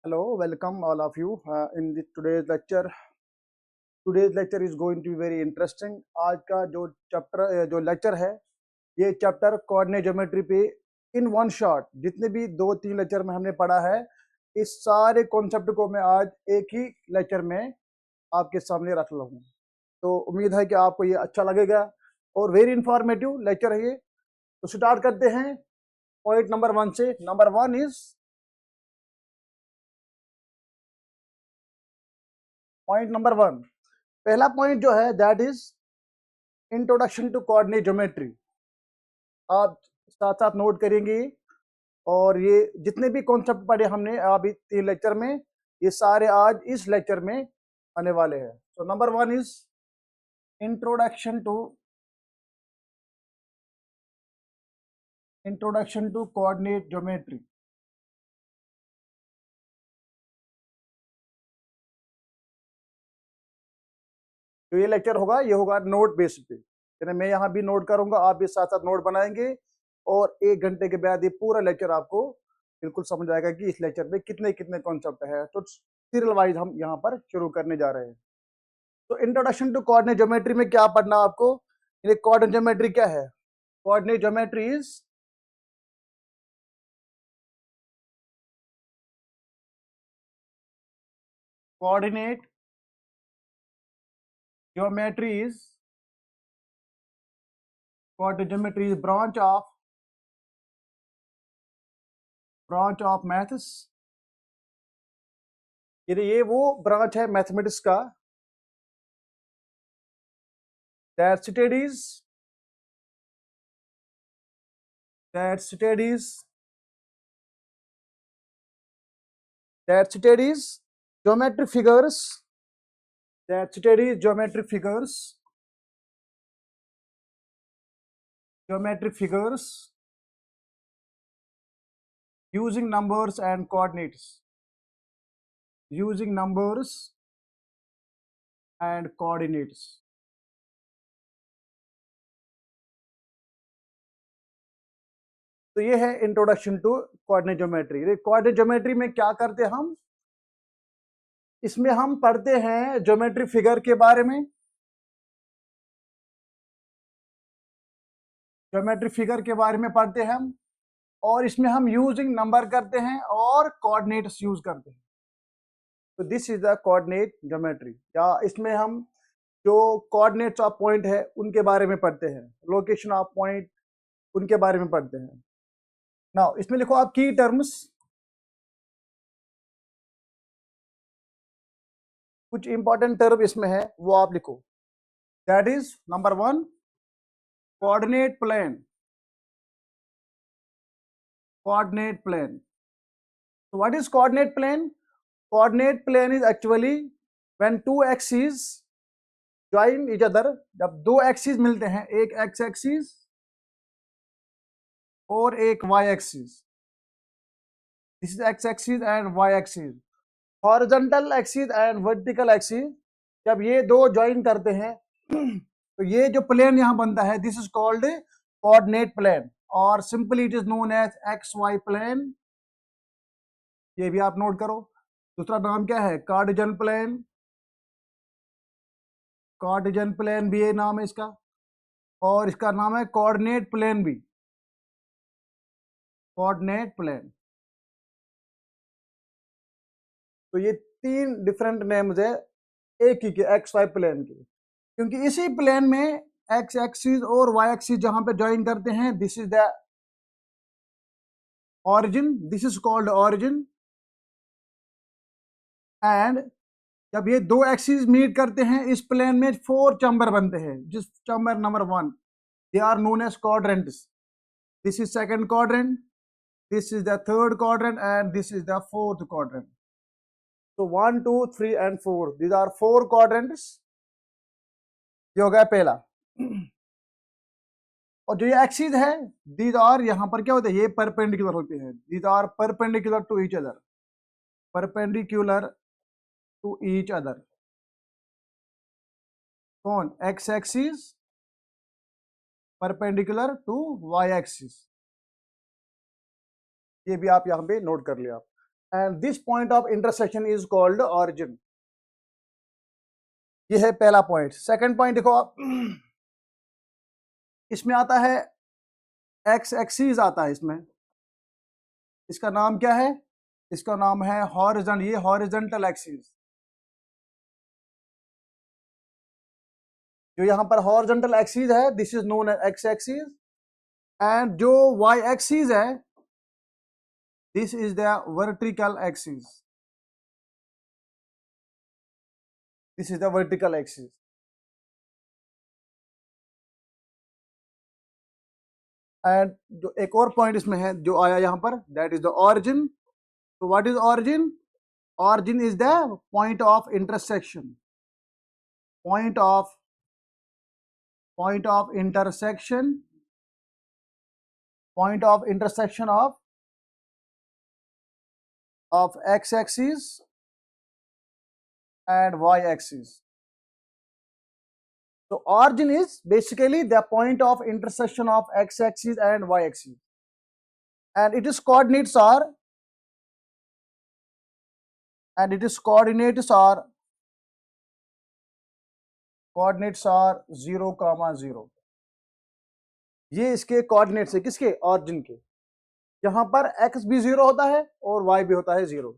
Hello, welcome all of you in the today's lecture. Today's lecture is going to be very interesting. आज का जो lecture है ये chapter coordinate geometry पे in one shot जितने भी 2-3 लेक्चर में हमने पढ़ा है इस सारे कॉन्सेप्ट को मैं आज एक ही लेक्चर में आपके सामने रख रहा हूँ। तो उम्मीद है कि आपको ये अच्छा लगेगा और वेरी इंफॉर्मेटिव लेक्चर है ये। तो स्टार्ट करते हैं पॉइंट नंबर 1 से। Number 1 is point number 1। पहला पॉइंट जो है that is introduction to coordinate geometry. आप साथ साथ नोट करेंगे और ये जितने भी कॉन्सेप्ट पढ़े हमने अभी 3 लेक्चर में ये सारे आज इस लेक्चर में आने वाले हैं। So number 1 is introduction to coordinate geometry. जो ये लेक्चर होगा ये होगा नोट बेस्ड पे, यानी मैं यहाँ भी नोट करूंगा, आप भी साथ साथ नोट बनाएंगे और 1 घंटे के बाद ये पूरा लेक्चर आपको बिल्कुल समझ आएगा कि इस लेक्चर में कितने कितने कॉन्सेप्ट है। तो सीरियल वाइज हम यहाँ पर शुरू करने जा रहे हैं। तो इंट्रोडक्शन टू कोऑर्डिनेट ज्योमेट्री में क्या पढ़ना आपको, ये कोऑर्डिनेट ज्योमेट्री क्या है? Coordinate geometry is coordinate geometry is branch of maths। ये वो ब्रांच है मैथमेटिक्स का that studies geometric figures using numbers and coordinates तो ये है introduction to coordinate geometry. Coordinate geometry में क्या करते हैं हम, इसमें हम पढ़ते हैं ज्योमेट्री फिगर के बारे में, पढ़ते हैं हम, और इसमें हम यूजिंग नंबर करते हैं और कोऑर्डिनेट्स यूज करते हैं। तो this is the coordinate geometry. या इसमें हम जो कोऑर्डिनेट्स ऑफ पॉइंट है उनके बारे में पढ़ते हैं, लोकेशन ऑफ पॉइंट उनके बारे में पढ़ते हैं। नाउ इसमें लिखो आप की टर्म्स, कुछ इंपॉर्टेंट टर्म इसमें है वो आप लिखो। That is number 1 coordinate plane. So what is coordinate plane? Coordinate plane is actually when two axes join each other। जब दो एक्सिस मिलते हैं, एक एक्स एक्सिस और एक Y axis, this is X axis and Y axis, horizontal axis and vertical axis, जब ये दो ज्वाइन करते हैं तो ये जो प्लेन यहां बनता है this is called coordinate plane, और simply it is known as x Y plane. ये भी आप नोट करो। दूसरा नाम क्या है? कार्टेशियन प्लेन भी ये नाम है इसका, और इसका नाम है कोऑर्डिनेट प्लेन भी, कोऑर्डिनेट प्लेन। तो ये 3 डिफरेंट नेम्स है एक ही के एक्स वाई प्लेन के, क्योंकि इसी प्लेन में एक्स एक्सिस और वाई एक्सिस जहां पे ज्वाइन करते हैं this is the origin, this is called origin. And जब ये दो एक्सिस मीट करते हैं इस प्लेन में 4 चैम्बर बनते हैं, जिस chamber number 1 they are known as quadrants. This is second quadrant, this is the third quadrant and this is the fourth quadrant. तो 1 2 3 एंड 4 दीज आर 4 क्वाड्रेंट्स। ये हो गया पहला। और जो ये एक्सिस है दीज आर, यहां पर क्या होते हैं, ये परपेंडिकुलर होते हैं, these are perpendicular to each other, कौन? X axis perpendicular to y axis. ये भी आप यहां पे नोट कर लिया आप। And this point of intersection is called origin. ये है पहला पॉइंट। सेकंड पॉइंट देखो आप, इसमें आता है एक्स एक्सिस आता है इसमें, इसका नाम क्या है? इसका नाम है हॉरिजॉन्टल, ये हॉरिजॉन्टल एक्सिस। जो यहां पर हॉरिजॉन्टल एक्सिस है this is known as X axis, and जो वाई एक्सिस है this is the vertical axis, this is the vertical axis. And जो एक और पॉइंट इसमें है जो आया यहां पर, दैट इज द ऑरिजिन। तो what is origin? Origin is the point of intersection, point of intersection, point of intersection of x axis and y axis. So origin is basically the point of intersection of x axis and y axis, and its coordinates are 0, 0। ये इसके coordinates है, किसके? Origin के। यहाँ पर x भी 0 होता है और y भी होता है 0,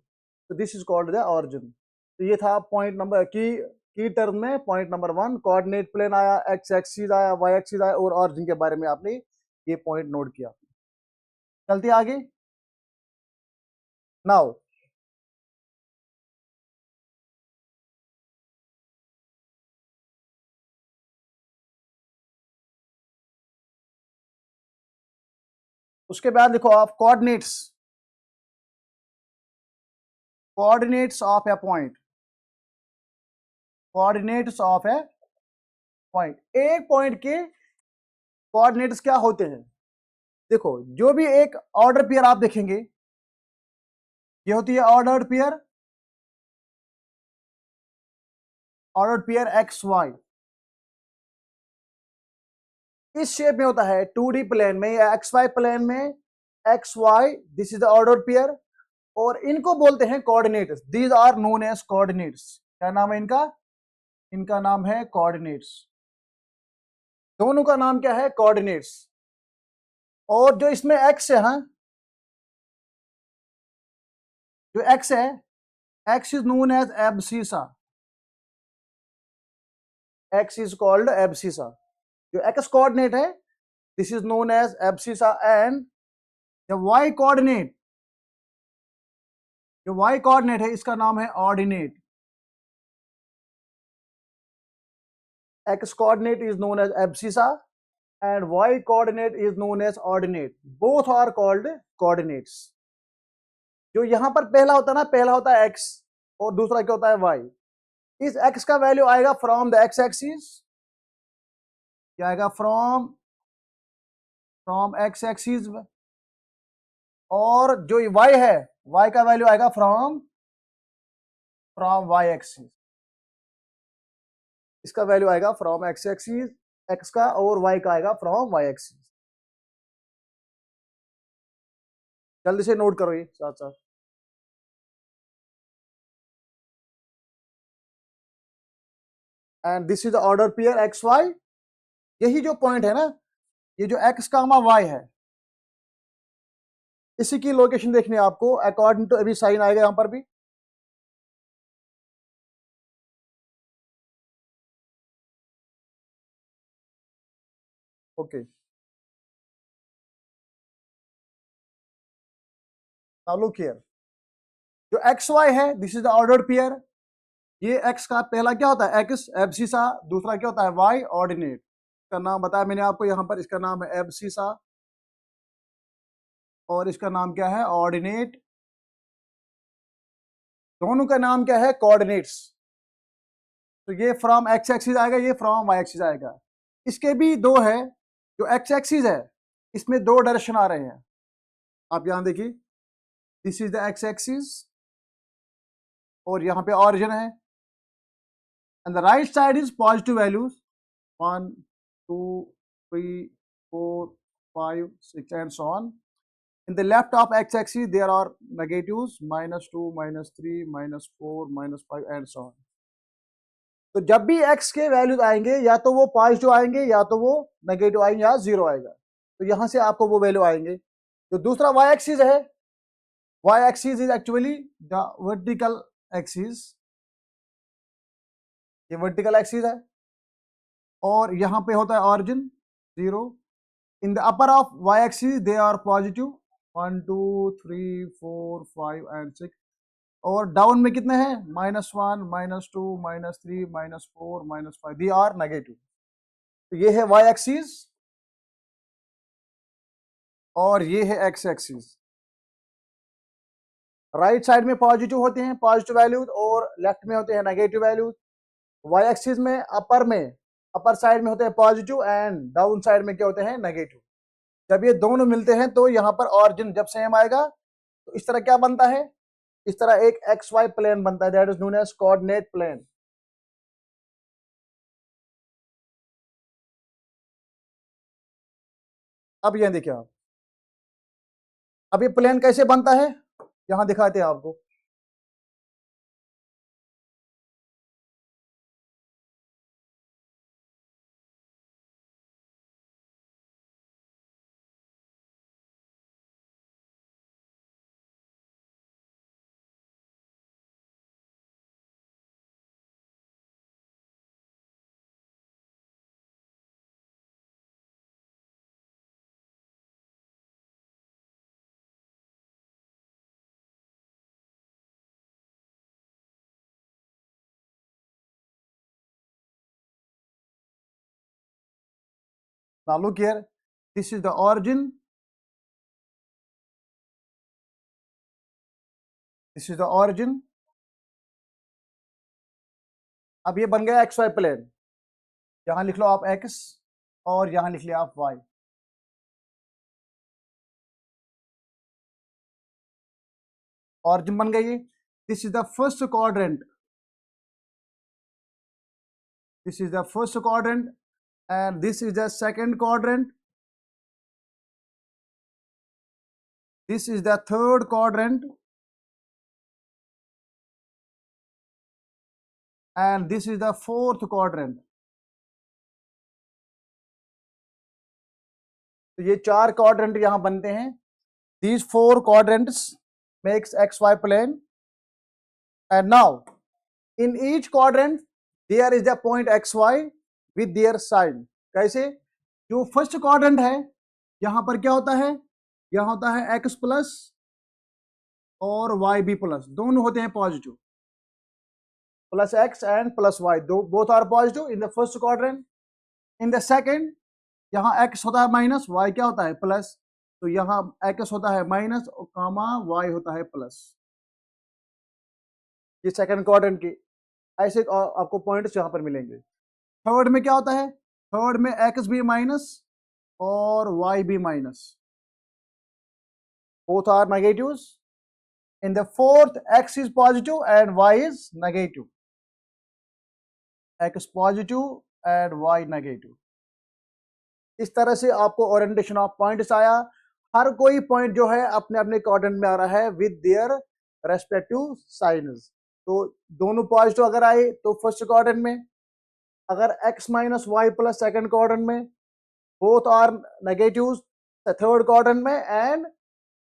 तो this is called the origin. तो ये था पॉइंट नंबर की टर्म में पॉइंट नंबर 1, कोऑर्डिनेट प्लेन आया, x एक्सिस आया, y एक्सिस आया, और ऑरिजिन के बारे में आपने ये पॉइंट नोट किया। चलते आगे। नाउ उसके बाद देखो आप coordinates of a point, coordinates of a point. एक पॉइंट के कोऑर्डिनेट्स क्या होते हैं? देखो जो भी एक ऑर्डर पेयर आप देखेंगे, ये होती है ऑर्डर्ड पेयर, एक्स वाई। इस शेप में होता है 2D प्लेन में या एक्स वाई प्लेन में, X Y, this is the ordered pair, और इनको बोलते हैं coordinates. These are known as coordinates. क्या नाम है इनका? इनका नाम है कोऑर्डिनेट्स। दोनों का नाम क्या है? कोऑर्डिनेट्स। और जो इसमें एक्स है, हाँ, जो एक्स है, X is known as abscissa, X is called abscissa. जो एक्स कोऑर्डिनेट है this is known as abscissa, and the Y coordinate, जो वाई कोऑर्डिनेट है इसका नाम है ordinate. X coordinate is known as abscissa and y coordinate is known as ordinate. Both are called coordinates. जो यहां पर पहला होता है ना, पहला होता है x और दूसरा क्या होता है y। इस x का वैल्यू आएगा फ्रॉम द x एक्सिस, क्या आएगा? फ्रॉम x एक्सिस, और जो y है y का वैल्यू आएगा फ्रॉम y एक्सिस। इसका वैल्यू आएगा फ्रॉम x एक्सिस x का, और y का आएगा फ्रॉम y एक्सिस। जल्दी से नोट करो ये साथ साथ। And this is the order pair X Y. यही जो पॉइंट है ना, ये जो एक्स कामा वाई है, इसी की लोकेशन देखनी है आपको अकॉर्डिंग टू, अभी साइन आएगा यहां पर भी। ओके, नाउ लुक हियर, जो एक्स वाई है this is the ordered pair. ये एक्स का पहला क्या होता है? एक्स एब्सिसा, दूसरा क्या होता है? Y ordinate. इसका नाम बताया मैंने आपको यहां पर, इसका नाम है एब्सिसा और इसका नाम क्या है? ऑर्डिनेट। दोनों का नाम क्या है? कोऑर्डिनेट्स। तो ये फ्रॉम एक्स एक्सिस आएगा, ये फ्रॉम वाई एक्सिस आएगा। इसके भी दो है, जो एक्स एक्सिस है इसमें दो डायरेक्शन आ रहे हैं। आप यहां देखिए, this is the X axis और यहां पे ऑरिजिन है, and the right side is positive values 1 2 3 4 5 6 and so on. In the left of x-axis, there are negatives -2, -3, -4, -5 and so on. तो जब भी x के वैल्यूज आएंगे या तो वो पॉजिटिव आएंगे या तो वो नेगेटिव आएंगे या जीरो आएगा, तो यहां से आपको वो वैल्यू आएंगे। तो दूसरा y एक्सिस है, y axis is actually the vertical axis, ये वर्टिकल एक्सिस है और यहाँ पे होता है origin 0। In the upper of y axis they are positive 1 2 3 4 5 and 6, और डाउन में कितने हैं -1 -2 -3 -4 -5, दे आर नेगेटिव। तो ये है y एक्सिस और ये है x एक्सिस। राइट साइड में पॉजिटिव होते हैं, पॉजिटिव वैल्यूज, और लेफ्ट में होते हैं नेगेटिव वैल्यूज। y एक्सिस में अपर साइड में होते हैं पॉजिटिव एंड डाउन साइड में क्या होते हैं नेगेटिव। जब ये दोनों मिलते हैं तो यहाँ पर ऑरिजिन जब सेम आएगा तो इस तरह क्या बनता है, इस तरह एक एक्स वाई प्लेन बनता है, that is known as coordinate plane. अब ये देखिए आप, अब ये प्लेन कैसे बनता है यहां दिखाते हैं आपको। Now look here, this is the origin, this is the origin। अब ये बन गया एक्स वाई प्लेन, यहां लिख लो आप एक्स और यहां लिख लिया आप वाई। ऑरिजिन बन गई, this is the first quadrant, this is the first quadrant and this is the second quadrant, this is the third quadrant and this is the fourth quadrant। तो ये चार क्वाड्रेंट यहां बनते हैं। these four quadrants makes xy plane and now in each quadrant there is the point xy with their sign। कैसे, जो first quadrant है यहां पर क्या होता है, यहां होता है x प्लस और वाई बी प्लस, दोनों होते हैं positive, plus x and plus y, दो both are positive in the first quadrant. In the second यहाँ x होता है माइनस, y क्या होता है प्लस, तो यहाँ x होता है माइनस और कामा y होता है प्लस। ये सेकंड क्वाड्रेंट की ऐसे आपको पॉइंट्स यहाँ पर मिलेंगे। थर्ड में क्या होता है, थर्ड में x भी माइनस और y भी minus, both are negatives। in the fourth x is positive and y is negative, x positive and y negative। इस तरह से आपको ओरिएंटेशन ऑफ पॉइंट्स आया। हर कोई पॉइंट जो है अपने अपने क्वाड्रेंट में आ रहा है विद देयर रेस्पेक्टिव साइन्स। तो दोनों पॉजिटिव अगर आए तो फर्स्ट क्वाड्रेंट में, अगर x minus Y plus second quadrant में, both are negative third quadrant में, and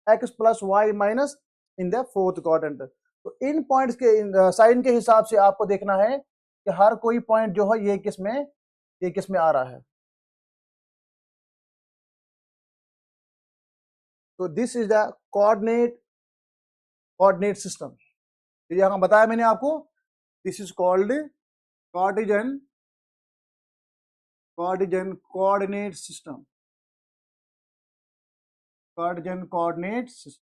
x plus y minus in the fourth quadrant. तो इन पॉइंट्स के साइन के हिसाब से आपको देखना है कि हर कोई पॉइंट जो है ये किस में आ रहा है। तो this is the coordinate system. यहां बताया मैंने आपको, this is called Cartesian coordinate system, Cartesian coordinate system.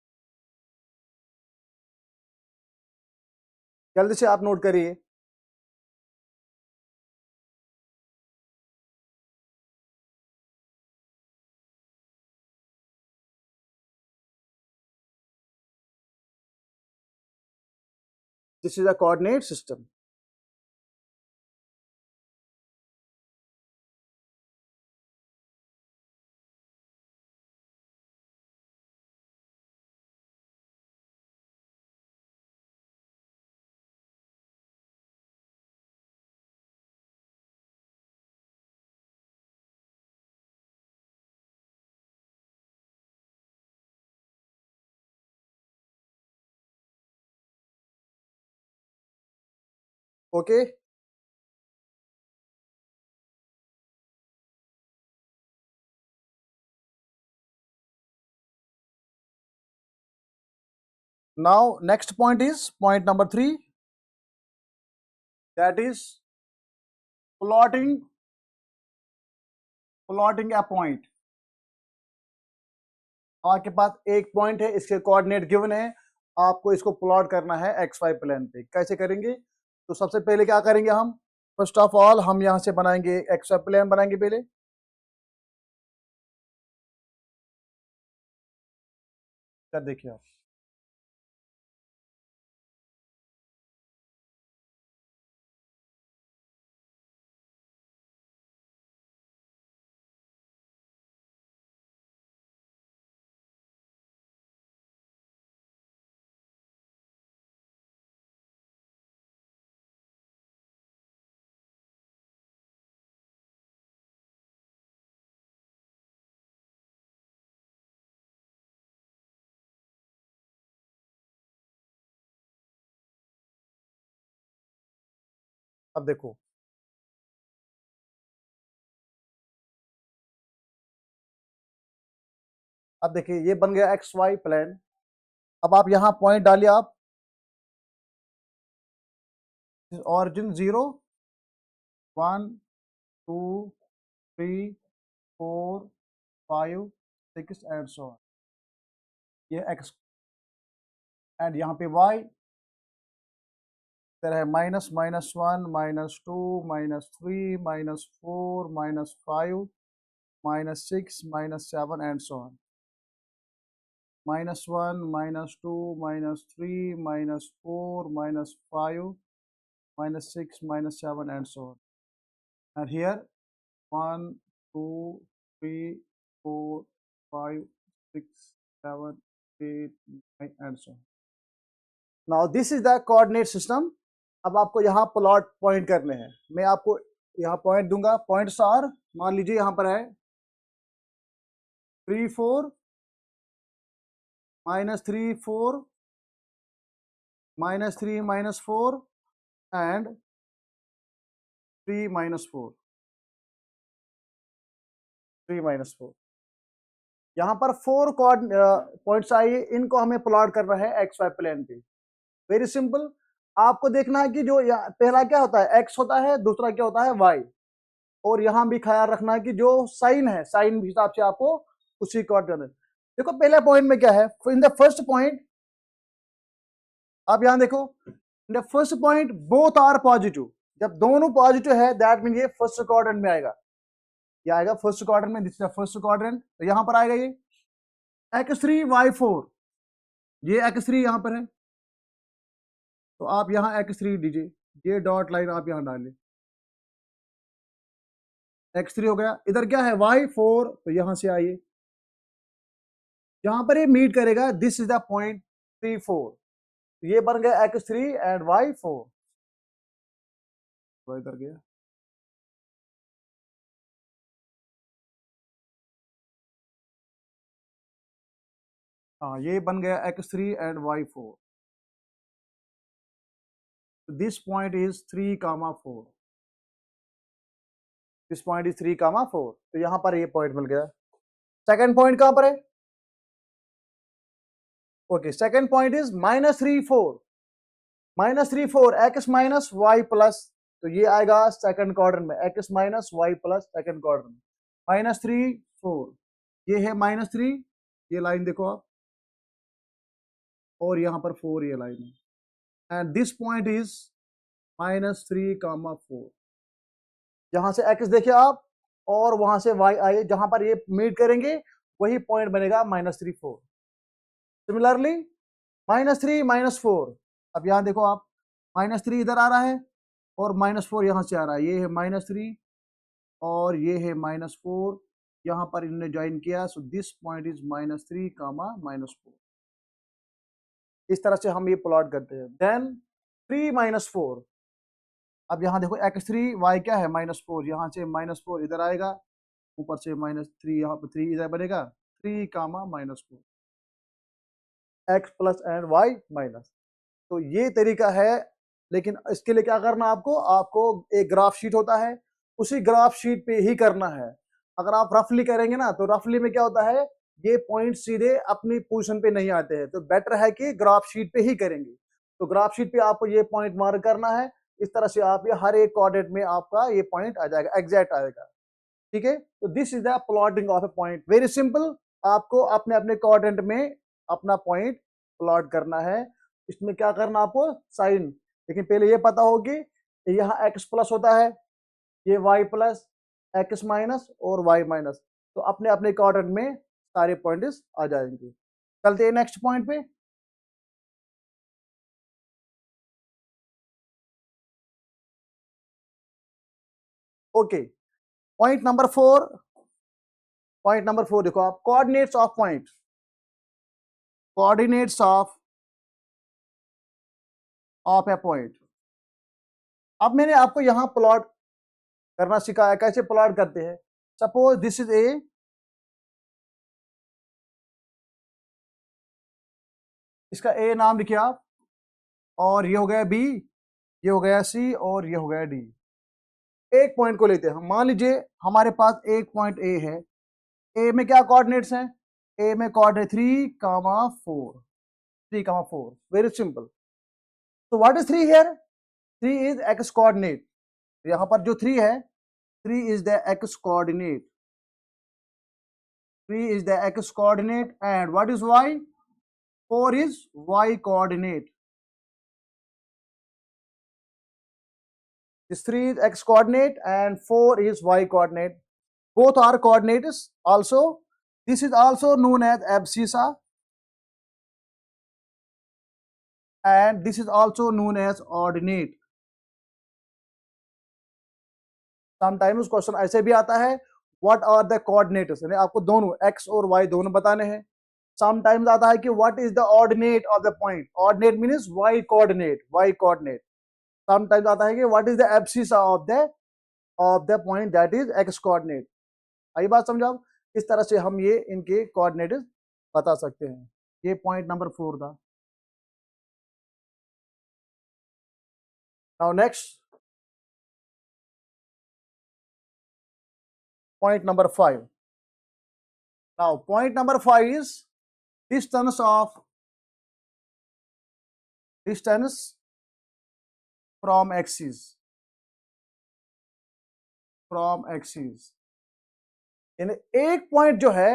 जल्दी से आप नोट करिए। This is a coordinate system. Okay. Now next point is point number 3, that is plotting a point. आपके पास एक पॉइंट है, इसके कोऑर्डिनेट गिवन है, आपको इसको प्लॉट करना है एक्स वाई प्लेन पे। कैसे करेंगे? तो सबसे पहले क्या करेंगे हम, फर्स्ट ऑफ ऑल हम यहां से बनाएंगे एक्स वाई प्लेन बनाएंगे पहले। क्या देखिए आप, अब देखो, अब देखिए ये बन गया एक्स वाई प्लेन। अब आप यहां पॉइंट डालिए आप, ऑरिजिन 0 1 2 3 4 5 6 एंड सो ऑन, ये एक्स, एंड यहाँ पे वाई तरह है -, -1 -2 -3 -4 -5 -6 -7 and so on, -1 -2 -3 -4 -5 -6 -7 and so on. And here 1 2 3 4 5 6 7 8 9 and so on. Now this is the coordinate system. अब आपको यहाँ प्लॉट पॉइंट करने हैं। मैं आपको यहाँ पॉइंट दूंगा, पॉइंट्स आर, मान लीजिए यहाँ पर है 3 4 -3 4 -3 -4 and 3 -4 3 -4। यहाँ पर 4 पॉइंट्स आइए, इनको हमें प्लॉट करना है एक्स वाई प्लेन पे। वेरी सिंपल, आपको देखना है कि जो पहला क्या होता है, एक्स होता है, दूसरा क्या होता है, वाई। और यहाँ भी ख्याल रखना है कि जो साइन है, साइन हिसाब से आपको उसी कोऑर्डिनेट। देखो पहले पॉइंट में क्या है, इन द फर्स्ट पॉइंट, आप यहाँ देखो, in the first point both are positive. जब दोनों पॉजिटिव है दैट मीन ये फर्स्ट क्वाड्रेंट में आएगा, ये आएगा फर्स्ट क्वाड्रेंट में, this is the first quadrant. तो यहां पर आएगा ये x3 y4, ये x3 यहां पर है, तो आप यहां x3 दीजिए, ये डॉट लाइन आप यहां डालें, x3 हो गया। इधर क्या है y4, तो यहां से आइए, जहां पर ये मीट करेगा दिस इज द पॉइंट 3 4, ये बन गया x3 एंड y4। तो इधर गया, हाँ ये बन गया x3 and y4। This point is 3, 4, this point is 3, 4। तो यहां पर ये पॉइंट मिल गया। सेकंड पॉइंट कहां पर है? Okay, second point is -3 4, -3 4 x minus Y plus, तो ये आएगा सेकंड क्वाड्रेंट में, x minus Y plus second quadrant में, -3 4, ये है -3, ये लाइन देखो आप, और यहाँ पर 4 ये लाइन है, एंड दिस पॉइंट इज -3, 4। जहां से x देखिए आप, और वहां से y आए, जहां पर ये मीट करेंगे वही पॉइंट बनेगा -3 4। सिमिलरली -3 -4, अब यहाँ देखो आप, -3 इधर आ रहा है और -4 यहाँ से आ रहा है, ये है -3 और ये है -4, यहाँ पर इन्होंने ज्वाइन किया, सो दिस पॉइंट इज -3, -4। इस तरह से हम ये प्लॉट करते हैं। देन 3 -4, अब यहाँ देखो x3 y क्या है -4, यहाँ से -4 इधर आएगा, ऊपर से -3, यहाँ पर 3 इधर बनेगा, 3, -4, x plus and y minus. तो ये तरीका है लेकिन इसके लिए क्या करना आपको, आपको एक ग्राफ शीट होता है, उसी ग्राफ शीट पे ही करना है। अगर आप रफली करेंगे ना तो रफली में क्या होता है, ये पॉइंट सीधे अपनी पोजीशन पे नहीं आते हैं, तो बेटर है कि ग्राफ शीट पे ही करेंगे। तो ग्राफ शीट पे आपको ये पॉइंट मार्क करना है, इस तरह से आप ये हर एक कोऑर्डिनेट में आपका ये पॉइंट आ जाएगा, एग्जैक्ट आएगा। ठीक है, तो this is the plotting of a point, very simple. आपको अपने अपने कोऑर्डिनेट में अपना पॉइंट प्लॉट करना है। इसमें क्या करना आपको, साइन, लेकिन पहले ये पता हो कि यहाँ एक्स प्लस होता है, ये वाई प्लस, एक्स माइनस और वाई माइनस, तो अपने अपने कोऑर्डिनेट में सारे पॉइंट्स आ जाएंगे। चलते हैं नेक्स्ट पॉइंट पे। Okay, point number 4, point number 4 देखो आप, coordinates of point, coordinates of a point. अब मैंने आपको यहां प्लॉट करना सिखाया, कैसे प्लॉट करते हैं। सपोज दिस इज ए, इसका ए नाम लिखिए आप, और ये हो गया बी, ये हो गया सी, और ये हो गया डी। एक पॉइंट को लेते हैं हम, मान लीजिए हमारे पास एक पॉइंट ए है। ए में क्या कोऑर्डिनेट्स हैं, ए में कोऑर्डिनेट 3, 4, 3, 4, वेरी सिंपल। तो what is 3 here, 3 is X coordinate. यहां पर जो 3 है, 3 is the x coordinate, 3 is the x coordinate, and what is y, 4 is y coordinate. This 3 is x coordinate and 4 is y coordinate. Both are coordinates also. This is also known as abscissa, and this is also known as ordinate. Sometimes question ऐसे भी आता है, what are the coordinates, यानी आपको दोनों x और y दोनों बताने हैं। Sometimes आता है कि what is the ordinate of the point, ordinate means y coordinate, y coordinate. Sometimes आता है कि what is the abscissa of the point, that is x coordinate. आई बात समझो आप, इस तरह से हम ये इनके कोऑर्डिनेट्स बता सकते हैं। ये पॉइंट नंबर 4 था। Now next, point number 5. Now point number 5 is distance from axis, यानी एक पॉइंट जो है,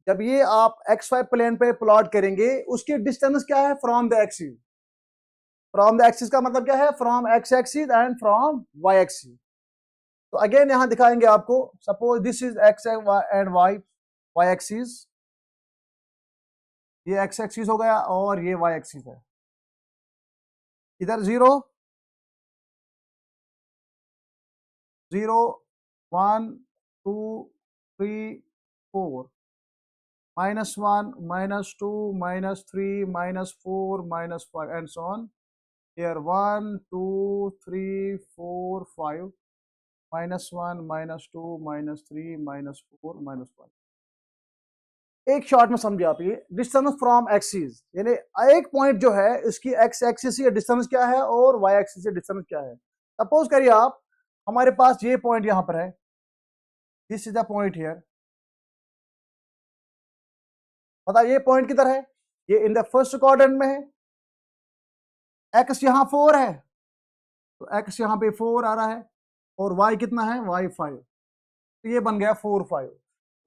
जब ये आप xy प्लेन पे प्लॉट करेंगे, उसकी डिस्टेंस क्या है, from the axis. From the axis का मतलब क्या है, from X axis and from Y axis. तो अगेन यहां दिखाएंगे आपको, suppose this is X and Y axis, ये एक्स एक्सिस हो गया और ये वाई एक्सिस है। इधर 0, 0, 1, 2, 3, 4, -1, -2, -3, -4, -5, and so on. Here 1, 2, 3, 4, 5, -1, -2, -3, -4, -5। एक शॉर्ट में समझिए आप, ये डिस्टेंस फ्रॉम एक्सिस, यानी एक पॉइंट जो है इसकी एक्स एक्सिस से डिस्टेंस क्या है और वाई एक्सिस से डिस्टेंस क्या है। सपोज करिए आप, हमारे पास ये पॉइंट यहां पर है, this is the point here. पता ये पॉइंट किधर है, ये इन द फर्स्ट क्वाड्रेंट में है। एक्स यहां 4 है, तो एक्स यहां पे 4 आ रहा है, और वाई कितना है, वाई 5, तो ये बन गया 4, 5।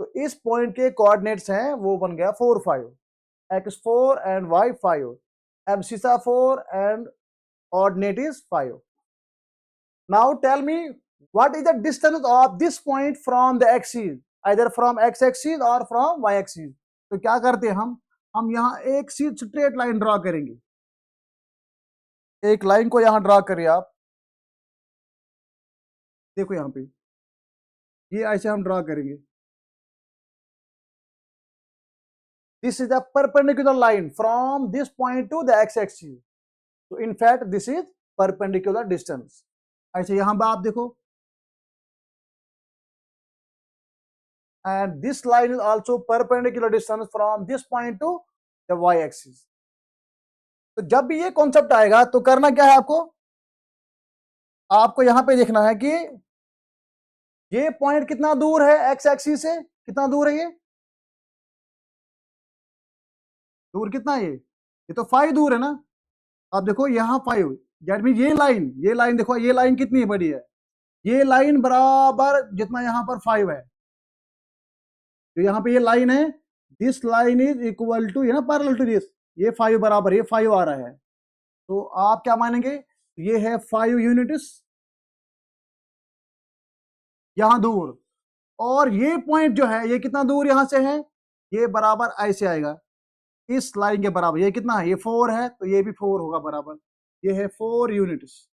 तो इस पॉइंट के कोऑर्डिनेट्स हैं, वो बन गया 4, 5, X 4 and Y 5, abscissa 4 and ordinate is 5. Now tell me, what is the distance of this point from the axis, either from x axis or from y axis। तो क्या करते हैं हम यहाँ एक सीधी स्ट्रेट लाइन ड्रॉ करेंगे। एक line को यहाँ ड्रॉ करिए आप, देखो यहाँ पे ये ऐसे हम ड्रॉ करेंगे। This is the perpendicular line from this point to the x axis, so in fact this is perpendicular distance। ऐसे यहाँ पे आप देखो, and this line is also perpendicular distance from this point to the y axis। तो जब भी ये concept आएगा तो करना क्या है आपको, आपको यहां पे देखना है कि ये पॉइंट कितना दूर है एक्स एक्सिस से, कितना दूर है ये, दूर कितना है ये तो 5 दूर है ना। अब देखो यहाँ 5, दैट मीन ये लाइन देखो, ये लाइन कितनी बड़ी है, ये लाइन बराबर जितना यहाँ पर 5 है, तो यहाँ पे ये लाइन है, this line is equal to, ये ना पैरेलल टू दिस, ये 5 बराबर, ये 5 आ रहा है, तो आप क्या मानेंगे, ये है 5 यूनिट्स यहां दूर, और ये पॉइंट जो है ये कितना दूर यहां से है, ये बराबर ऐसे आएगा इस लाइन के बराबर, ये कितना है, ये 4 है, तो ये भी 4 होगा बराबर, ये है 4 यूनिट्स।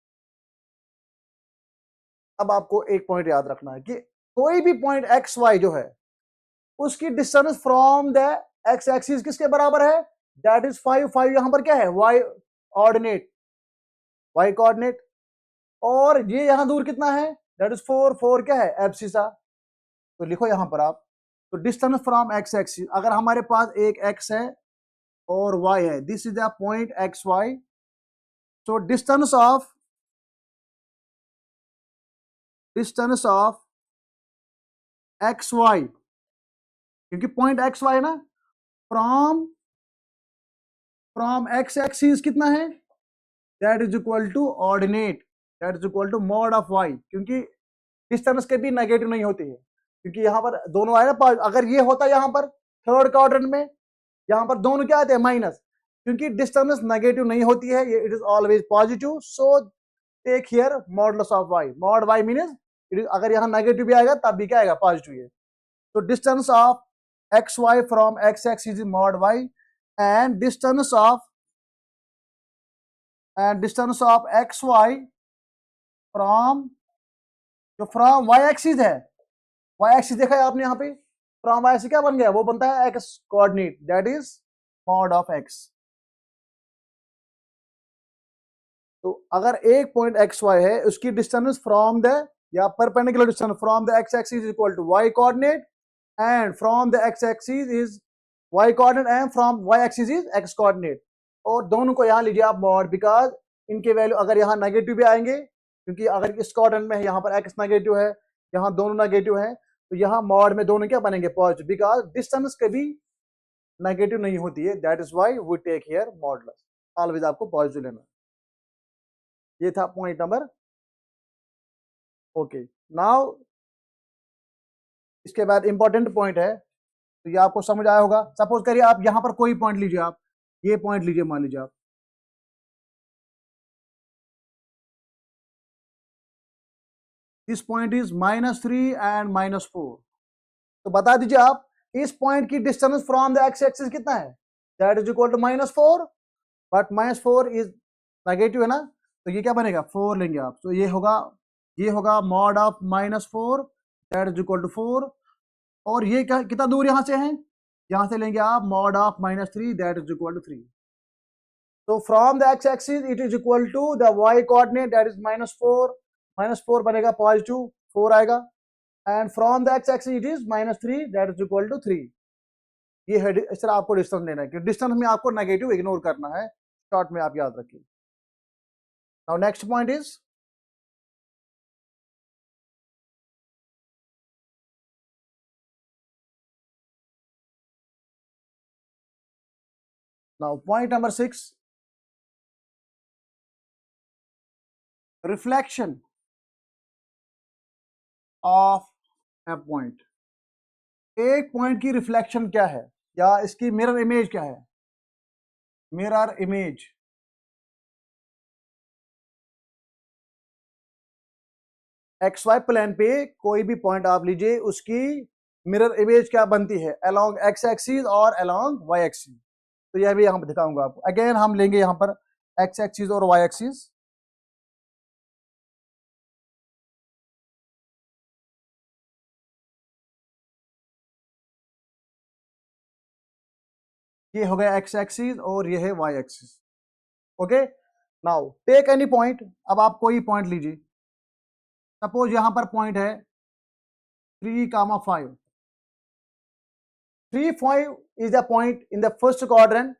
अब आपको एक पॉइंट याद रखना है कि कोई भी पॉइंट एक्स वाई जो है उसकी distance from the X axis किसके बराबर है, दैट इज 5, 5 यहां पर क्या है, वाई ऑर्डिनेट, वाई कोऑर्डिनेट, और ये यहां दूर कितना है, दैट इज 4, 4 क्या है, एब्सिसा, तो लिखो यहां पर आप, तो डिस्टेंस फ्रॉम एक्स एक्सिस, अगर हमारे पास एक एक्स है और वाई है, this is the point x Y, so distance of X Y, क्योंकि पॉइंट एक्स वाई ना, फ्रॉम फ्रॉम एक्स एक्सिस कितना है, that is equal to ordinate, that is equal to mod of Y, क्योंकि distance के भी negative नहीं होती है, क्योंकि यहाँ पर दोनों आए ना, अगर ये होता यहाँ पर थर्ड क्वाड्रेंट में, यहाँ पर दोनों क्या आते हैं, माइनस, क्योंकि डिस्टेंस नेगेटिव नहीं होती है, ये it is always positive, so take here modulus of Y, mod Y means अगर यहाँ नेगेटिव भी आएगा तब भी क्या आएगा, पॉजिटिव है, तो distance of x Y from X axis is mod Y, and distance of x Y from, जो फ्रॉम वाई एक्सिस है, वाई एक्सिस देखा है आपने यहाँ पे, फ्रॉम वाई से क्या बन गया, वो बनता है X coordinate, that is mod of X. तो अगर एक पॉइंट एक्स वाई है, उसकी डिस्टेंस फ्रॉम द, या perpendicular distance from the X axis is equal to Y coordinate, and from the X axis is Y coordinate, and from Y axis is X coordinate, और दोनों को यहाँ लीजिए आप mod, because इनके value अगर यहाँ नेगेटिव भी आएंगे, क्योंकि अगर इस कोऑर्डिनेट में यहाँ पर एक्स नेगेटिव है, यहाँ दोनों नेगेटिव है, तो यहाँ मॉड में दोनों क्या बनेंगे, पॉजिटिव, बिकॉज डिस्टेंस कभी नेगेटिव नहीं होती है, that is why we take here modulus, always आपको पॉजिटिव लेना। ये था पॉइंट नंबर, ओके। नाउ इसके बाद इंपॉर्टेंट पॉइंट है, तो ये आपको समझ आया होगा, सपोज करिए आप यहां पर कोई पॉइंट लीजिए, आप ये पॉइंट लीजिए, मान लीजिए आप दिस पॉइंट इज -3 एंड -4, तो बता दीजिए आप इस पॉइंट की distance from the X axis कितना है, that is equal to -4, but -4 is negative है ना, तो ये क्या बनेगा, 4 लेंगे आप, तो ये होगा mod of -4, that is equal to 4, और ये क्या कितना दूर यहां से है, यहां से लेंगे आप mod of -3, that is equal to 3, तो from the X axis it is equal to the Y coordinate, that is -4, -4 बनेगा पॉजिटिव, 4 आएगा, and from the X axis it is -3, that is equal to 3, ये है, इस तरह आपको distance लेना है, कि डिस्टेंस में आपको नेगेटिव इग्नोर करना है, शॉर्ट में आप याद रखिए। Now next point is, now point number 6, reflection of a point, एक पॉइंट की रिफ्लेक्शन क्या है, या इसकी मिरर इमेज क्या है, mirror image, X Y plane पे कोई भी पॉइंट आप लीजिए, उसकी मिरर इमेज क्या बनती है, अलोंग एक्स एक्सिस और अलोंग वाई एक्सिस, तो यह भी यहाँ पर दिखाऊंगा आपको, अगेन हम लेंगे यहाँ पर एक्स एक्सिस और वाई एक्सिस, ये हो गया एक्स एक्सिस और ये है Y axis, okay. Now take any point, अब आप कोई पॉइंट लीजिए, सपोज यहां पर पॉइंट है 3,5, 3, 5 is the point in the first quadrant,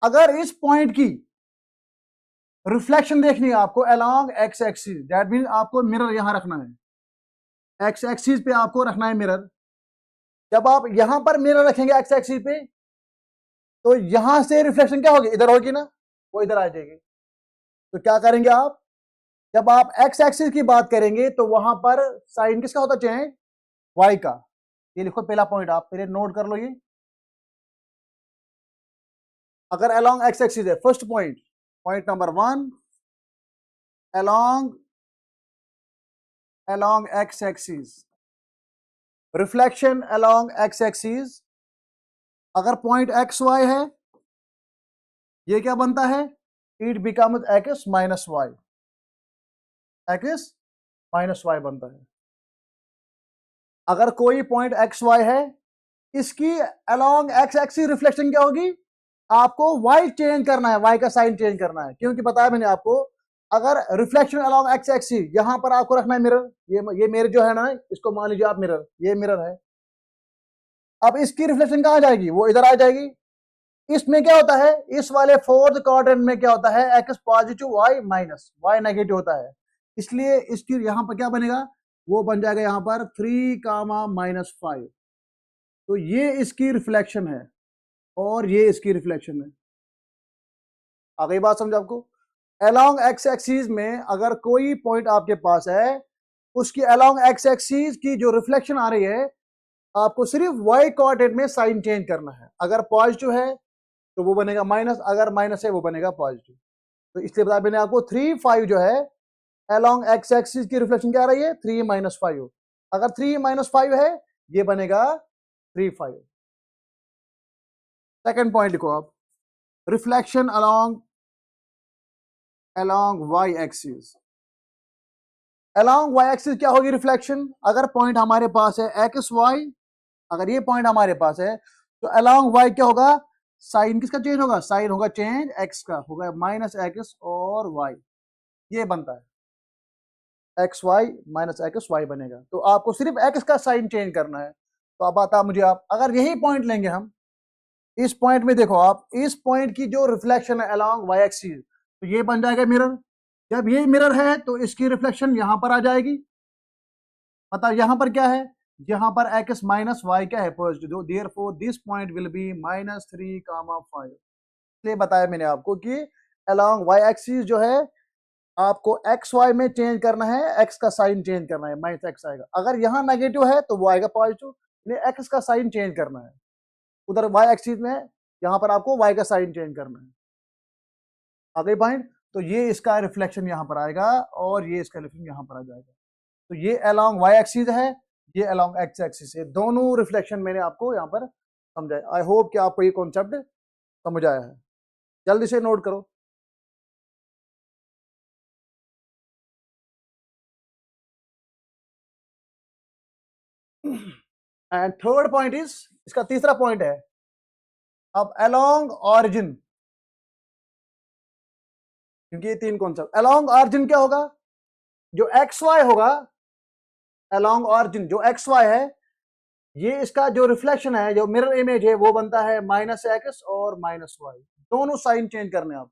अगर इस पॉइंट की रिफ्लेक्शन देखनी है आपको along x axis, that mean आपको मिरर यहां रखना है, एक्स एक्सिस पे आपको रखना है मिरर। जब आप यहां पर मिरर रखेंगे एक्स एक्सिस पे, तो यहां से रिफ्लेक्शन क्या होगी, इधर होगी ना, वो इधर आ जाएगी। तो क्या करेंगे आप, जब आप एक्स एक्सिस की बात करेंगे तो वहां पर साइन किसका होता चेंज, वाई का। ये लिखो पहला पॉइंट, आप पहले नोट कर लो ये। अगर अलोंग एक्स एक्सिस है, first point, point number 1, along x axis, reflection along x axis, अगर पॉइंट एक्स वाई है, ये क्या बनता है, it becomes x minus y, x minus y बनता है। अगर कोई पॉइंट एक्स वाई है, इसकी अलोंग एक्स एक्सिस रिफ्लेक्शन क्या होगी, आपको वाई चेंज करना है, वाई का साइन चेंज करना है, क्योंकि बताया मैंने आपको, अगर रिफ्लेक्शन अलोंग एक्स एक्सिस, यहां पर आपको रखना है मिरर, ये मिरर जो है ना, इसको मान लीजिए आप मिरर, ये मिरर है। अब इसकी रिफ्लेक्शन कहां जाएगी, वो इधर आ जाएगी। इसमें क्या होता है, इस वाले फोर्थ क्वाड्रेंट में क्या होता है, x positive y minus, y negative होता है, इसलिए इसकी यहां पर क्या बनेगा, वो बन जाएगा यहां पर 3, -5। तो ये इसकी रिफ्लेक्शन है और ये इसकी रिफ्लेक्शन है। आ गई बात समझ आपको। अलोंग एक्स एक्सिस में अगर कोई पॉइंट आपके पास है, उसकी अलोंग एक्स एक्सिस की जो रिफ्लेक्शन आ रही है, आपको सिर्फ वाई कोऑर्डिनेट में साइन चेंज करना है। अगर पॉजिटिव है तो वो बनेगा माइनस, अगर माइनस है वो बनेगा पॉजिटिव। तो इसलिए बताया मैंने आपको 3, 5 जो है अलोंग एक्स एक्सिस की रिफ्लेक्शन क्या आ रही है, 3 - 5। अगर 3 - 5 है, ये बनेगा 3, 5। सेकेंड पॉइंट लिखो आप, reflection along y axis. Along y axis क्या होगी रिफ्लेक्शन, अगर पॉइंट हमारे पास है एक्स वाई, अगर ये पॉइंट हमारे पास है, तो अलोंग वाई क्या होगा, साइन किसका चेंज होगा, साइन होगा चेंज एक्स का, होगा माइनस एक्स और वाई, ये बनता है x y minus x y बनेगा। तो आपको सिर्फ एक्स का साइन चेंज करना है। तो अब आता मुझे, आप अगर यही पॉइंट लेंगे हम, इस पॉइंट में देखो आप, इस पॉइंट की जो रिफ्लेक्शन है अलोंग वाई एक्सिस, तो ये बन जाएगा मिरर। जब ये मिरर है तो इसकी रिफ्लेक्शन यहां पर आ जाएगी। मतलब यहां पर क्या है, यहां पर एक्स माइनस वाई क्या है, positive, therefore this point will be -3, 5। इसलिए बताया मैंने आपको कि अलोंग वाई एक्सिस जो है, आपको एक्स वाई में चेंज करना है, एक्स का साइन चेंज करना है, माइनस एक्स आएगा। अगर यहाँ नेगेटिव है तो वो आएगा पॉजिटिव, एक्स का साइन चेंज करना है। उधर वाई एक्सिस में, यहाँ पर आपको वाई का साइन चेंज करना है। आगे पॉइंट, तो ये इसका रिफ्लेक्शन यहाँ पर आएगा और ये इसका रिफ्लेक्शन यहाँ पर आ जाएगा। तो ये अलोंग वाई एक्सिस है, ये अलोंग एक्स एक्सिस है, दोनों रिफ्लेक्शन मैंने आपको यहाँ पर समझाया। आई होप कि आपको ये कॉन्सेप्ट समझ आया है। जल्दी से नोट करो। एंड थर्ड पॉइंट इज, इसका तीसरा पॉइंट है, अब अलोंग ऑरिजिन, क्योंकि ये 3 कॉन्सेप्ट। अलोंग ऑरिजिन क्या होगा, जो एक्स वाई होगा, अलोंग ऑरिजिन जो एक्स वाई है, ये इसका जो रिफ्लेक्शन है, जो मिरर इमेज है, वो बनता है माइनस एक्स और माइनस वाई, दोनों साइन चेंज करने आप।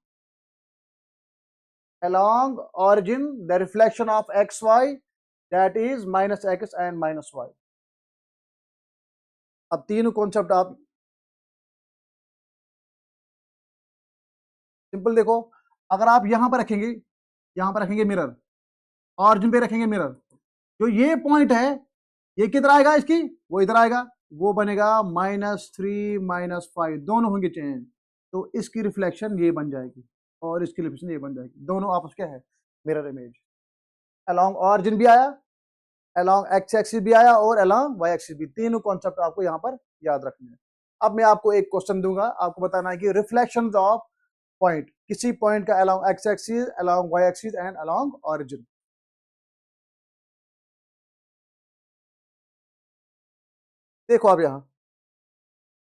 along origin the reflection of xy, that is minus x and minus y। अब तीनों कॉन्सेप्ट आप सिंपल देखो, अगर आप यहां पर रखेंगे, यहां पर रखेंगे मिरर, ऑरिजिन पे रखेंगे मिरर, जो ये पॉइंट है, ये किधर आएगा, इसकी वो इधर आएगा, वो बनेगा -3 -5, दोनों होंगे चेंज। तो इसकी रिफ्लेक्शन ये बन जाएगी और इसकी रिफ्लेक्शन ये बन जाएगी, दोनों आपस क्या है, मिरर इमेज। अलोंग ऑरिजिन भी आया, अलोंग एक्स एक्सिस भी आया और अलोंग वाई एक्सिस भी, तीनों कॉन्सेप्ट आपको यहाँ पर याद रखने हैं। अब मैं आपको एक क्वेश्चन दूंगा, आपको बताना है कि रिफ्लेक्शंस ऑफ पॉइंट, किसी पॉइंट का along x axis, along y axis and along origin. देखो अब यहां,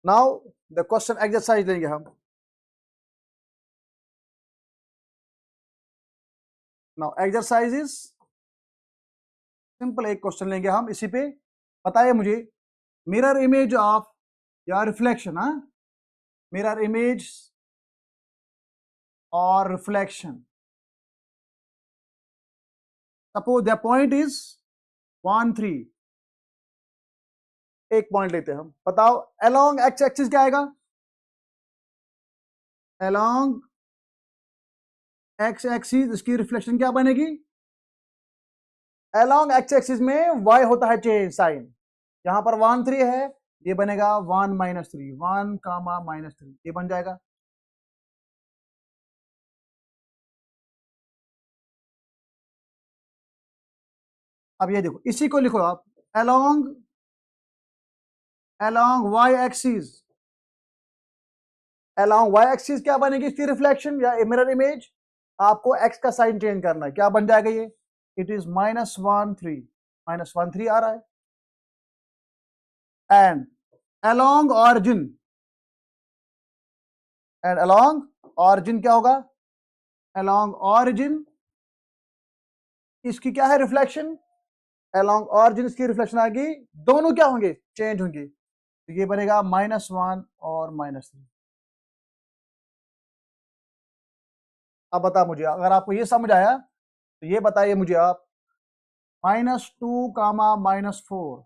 नाउ द क्वेश्चन एक्सरसाइज लेंगे हम। नाउ एक्सरसाइज इज सिंपल, एक क्वेश्चन लेंगे हम इसी पे। बताइए मुझे, मिरर इमेज ऑफ, या रिफ्लेक्शन, हाँ, मिरर इमेज और reflection suppose the point is 1 3, एक पॉइंट लेते हैं हम, बताओ अलोंग एक्स एक्सिस क्या आएगा, अलोंग एक्स एक्सिस इसकी रिफ्लेक्शन क्या बनेगी, अलोंग एक्स एक्सिस में y होता है चेंज साइन, यहां पर 1 3 है, ये बनेगा 1 -3, 1 कामा -3, ये बन जाएगा। अब ये देखो, इसी को लिखो आप, along along y axis, along y axis क्या बनेगी इसकी रिफ्लेक्शन या मिरर इमेज, आपको x का साइन चेंज करना है, क्या बन जाएगा ये, इट इज -1 3, -1 3 आ रहा है। And along origin, and along origin क्या होगा, अलोंग ऑरिजिन इसकी क्या है रिफ्लेक्शन, अलोंग ऑरिजिन इसकी रिफ्लेक्शन आएगी, दोनों क्या होंगे चेंज होंगे, तो ये बनेगा -1 और -3। अब बता मुझे, अगर आपको ये समझ आया तो ये बताइए मुझे आप, -2 कामा -4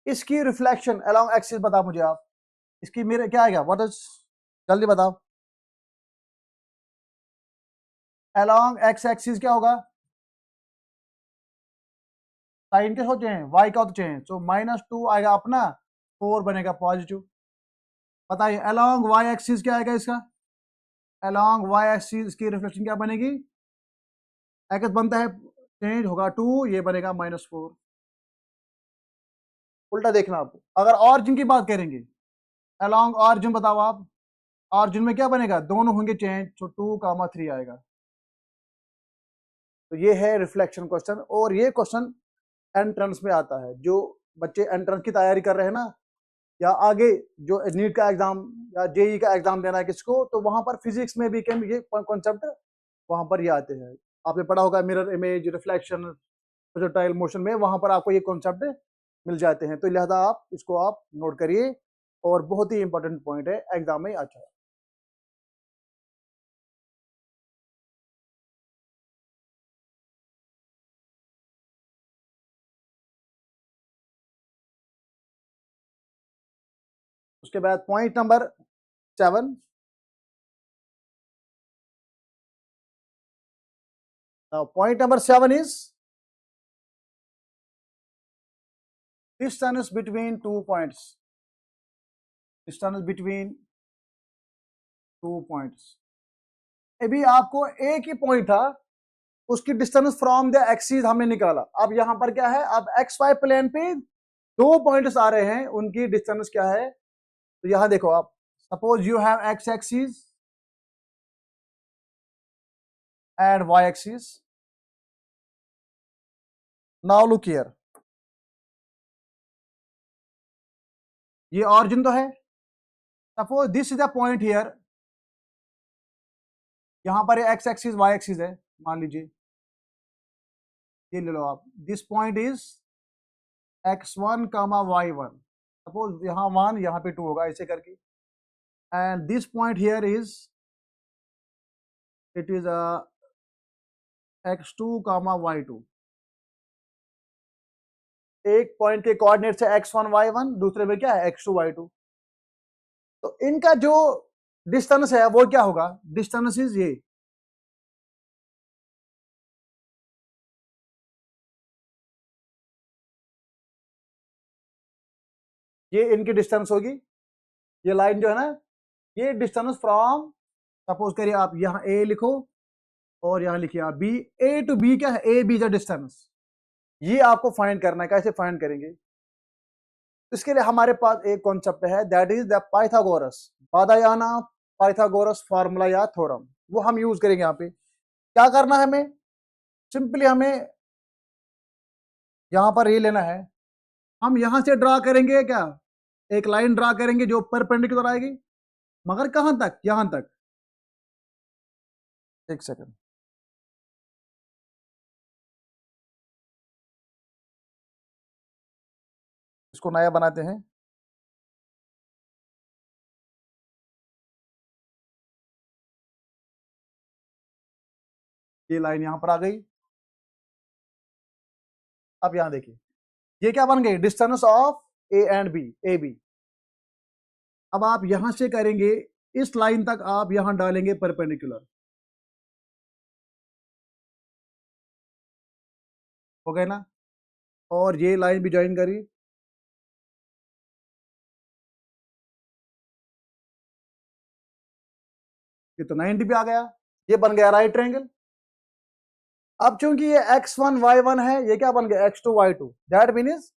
इसकी रिफ्लेक्शन अलोंग एक्सिस बता मुझे आप, इसकी मेरे क्या आएगा, व्हाट इज, जल्दी बताओ, अलोंग एक्स एक्सिस क्या होगा, साइन के सोचे हैं, वाई का होते हैं, सो -2 आएगा अपना, 4 बनेगा पॉजिटिव। बताइए अलोंग वाई एक्सिस क्या आएगा इसका, अलोंग वाई एक्सिस की रिफ्लेक्शन क्या बनेगी, एक्स बनता है चेंज होगा 2, ये बनेगा -4। उल्टा देखना आप, अगर ऑरिजिन की बात करेंगे, अलोंग ऑरिजिन बताओ आप, ऑरिजिन में क्या बनेगा, दोनों होंगे चेंज, तो 2 कामा 3 आएगा। तो ये है रिफ्लेक्शन क्वेश्चन, और ये क्वेश्चन एंट्रेंस में आता है, जो बच्चे एंट्रेंस की तैयारी कर रहे हैं ना, या आगे जो नीट का एग्जाम या जेई का एग्जाम देना है किसको, तो वहां पर फिजिक्स में भी ये कॉन्सेप्ट वहां पर ये आते हैं, आपने पढ़ा होगा mirror image, reflection, projectile motion में, वहां पर आपको ये कॉन्सेप्ट मिल जाते हैं, तो लिहाजा आप इसको आप नोट करिए, और बहुत ही इंपॉर्टेंट पॉइंट है एग्जाम में अच्छा है। उसके बाद point number 7, point number 7 is distance between 2 points, distance between 2 points, अभी आपको एक ही पॉइंट था, उसकी डिस्टेंस फ्रॉम द एक्सिस हमने निकाला, अब यहां पर क्या है, अब एक्स वाई प्लेन पे 2 पॉइंट्स आ रहे हैं, उनकी डिस्टेंस क्या है, तो यहां देखो आप, suppose you have x axis and Y axis, now look here, ये ऑरिजिन तो है, suppose this is the point here, यहां पर एक्स एक्सिस वाई एक्सिस है, मान लीजिए ये ले लो आप, this point is x1 comma y1, suppose यहाँ 1 यहाँ पे 2 होगा, ऐसे करके, and this point here is, it is x2 comma y2, एक पॉइंट के कोऑर्डिनेट है x1 y1, दूसरे में क्या है x2 y2, तो इनका जो डिस्टेंस है वो क्या होगा, डिस्टेंस इज ये इनकी डिस्टेंस होगी, ये लाइन जो है ना, ये डिस्टेंस फ्रॉम, सपोज करिए आप यहाँ a लिखो और यहाँ लिखिए आप b, a टू b क्या है, a b द डिस्टेंस, ये आपको फाइंड करना है, कैसे फाइंड करेंगे, इसके लिए हमारे पास एक कॉन्सेप्ट है, that is the Pythagoras Baudhayana Pythagoras formula या थ्योरम, वो हम यूज करेंगे यहाँ पे। क्या करना है हमें, सिंपली हमें यहाँ पर ये लेना है, हम यहाँ से ड्रा करेंगे क्या, एक लाइन ड्रा करेंगे जो परपेंडिकुलर आएगी, मगर कहां तक, यहां तक, एक सेकंड, इसको नया बनाते हैं, ये लाइन यहां पर आ गई, अब यहां देखिए ये क्या बन गई, distance of A and B, A B. अब आप यहां से करेंगे इस लाइन तक, आप यहां डालेंगे परपेंडिकुलर, हो गए ना, और ये लाइन भी ज्वाइन करी, ये तो 90 पे आ गया, ये बन गया राइट ट्रायंगल। अब चूंकि ये x1 y1 है, ये क्या बन गया x2 y2, दैट मीन्स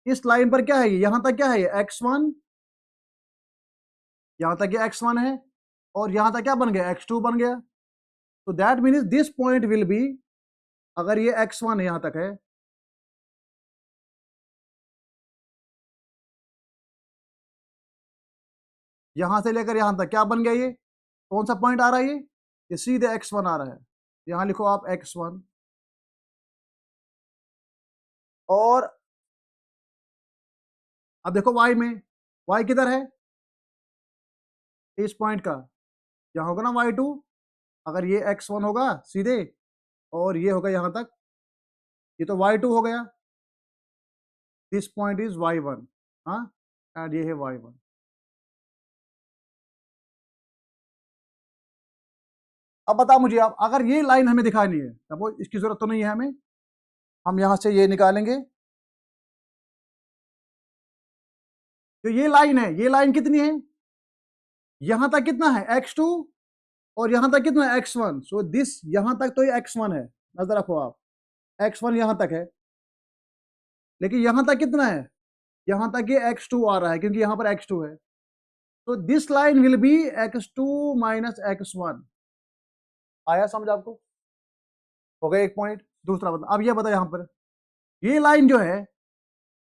इस लाइन पर क्या है, ये यहां तक क्या है, ये x1, यहां तक ये x1 है, और यहां तक क्या बन गया x2 बन गया। तो that means this point will be, अगर ये x1 यहां तक है, यहां से लेकर यहां तक क्या बन गया, ये कौन सा पॉइंट आ रहा है, ये सीधे x1 आ रहा है, यहां लिखो आप x1, और अब देखो y में, y किधर है, इस पॉइंट का, यहां होगा ना y2, अगर ये x1 होगा सीधे, और ये होगा यहां तक, ये तो y2 हो गया, दिस पॉइंट इज y1, हाँ, एंड ये है y1। अब बता मुझे, आप अगर ये लाइन हमें दिखानी है, सपोज इसकी जरूरत तो नहीं है हमें, हम यहां से ये निकालेंगे, तो ये लाइन है, ये लाइन कितनी है, यहां तक कितना है x2, और यहां तक कितना है x1, सो दिस यहां तक तो ये x1 है, नजर रखो आप, x1 यहां तक है, लेकिन यहां तक कितना है, यहां तक ये x2 आ रहा है, क्योंकि यहां पर x2 है, तो this line will be x2 minus x1। आया समझ आपको, हो गया एक पॉइंट। दूसरा बता, अब ये बता यहां पर ये लाइन जो है,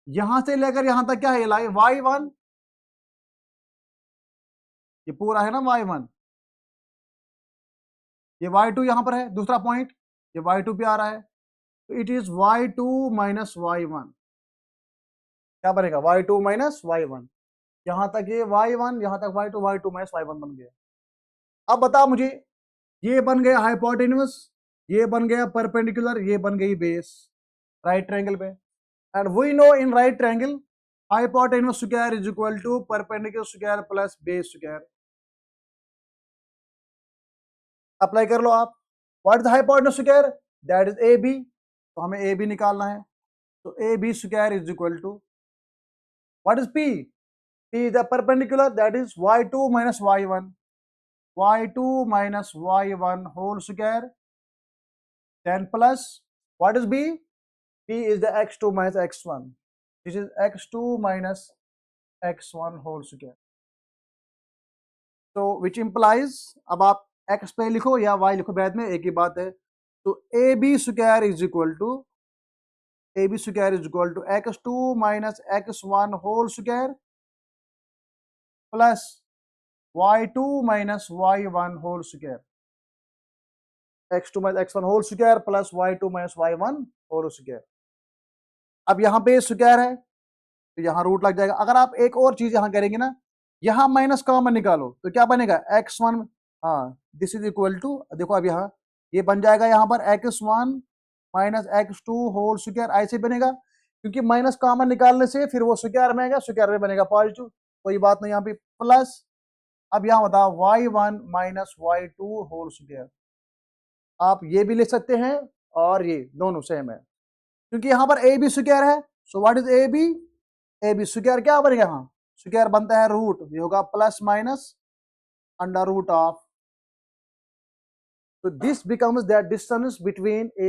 यहां से लेकर यहां तक क्या है, ये लाइन y1, ये पूरा है ना y1, ये y2 यहां पर है, दूसरा पॉइंट, ये y2 पे आ रहा है, तो it is y2 minus y1, क्या बनेगा y2 माइनस y1, यहां तक ये y1, यहां तक y2, y2 माइनस y1 बन गया। अब बता मुझे, ये बन गया हाइपोटेन्यूस, ये बन गया परपेंडिकुलर, ये बन गई बेस राइट ट्रायंगल पे, and we know in right triangle hypotenuse square is equal to perpendicular square plus base square. Apply कर लो आप, what is the hypotenuse square, that is A B, तो हमें ए बी निकालना है, तो A B square is equal to what is P, P is the perpendicular, that is y2 minus y1, y2 minus y1 whole square, then plus what is b, b is the x2 minus x1, this is x2 minus x1 whole square, so which implies, अब आप x पे लिखो या y लिखो, बाद में एक ही बात है, तो ab square is equal to, ab square is equal to x2 minus x1 whole square plus y2 minus y1 whole square, x2 minus x1 whole square plus y2 minus y1 whole square। अब यहाँ पे square है, तो यहाँ root लग जाएगा। अगर आप एक और चीज यहाँ करेंगे ना, यहाँ माइनस कॉमन निकालो, तो क्या बनेगा x1, हाँ, दिस इज इक्वल टू, देखो अब यहाँ ये बन जाएगा, यहाँ पर x1 minus x2 whole square, ऐसे बनेगा, क्योंकि माइनस कॉमन निकालने से फिर वो स्क्वायर में आएगा, स्क्वायर में बनेगा पॉजिटिव, कोई बात नहीं यहाँ पे, प्लस अब यहाँ बताओ y1 minus y2 whole square, आप ये भी लिख सकते हैं और ये दोनों सेम है, क्योंकि यहाँ पर ए बी स्क्वायर है, so what is A B square क्या बनेगा, यहाँ स्क्वायर बनता है रूट, ये होगा plus minus under root of, तो this becomes that distance between A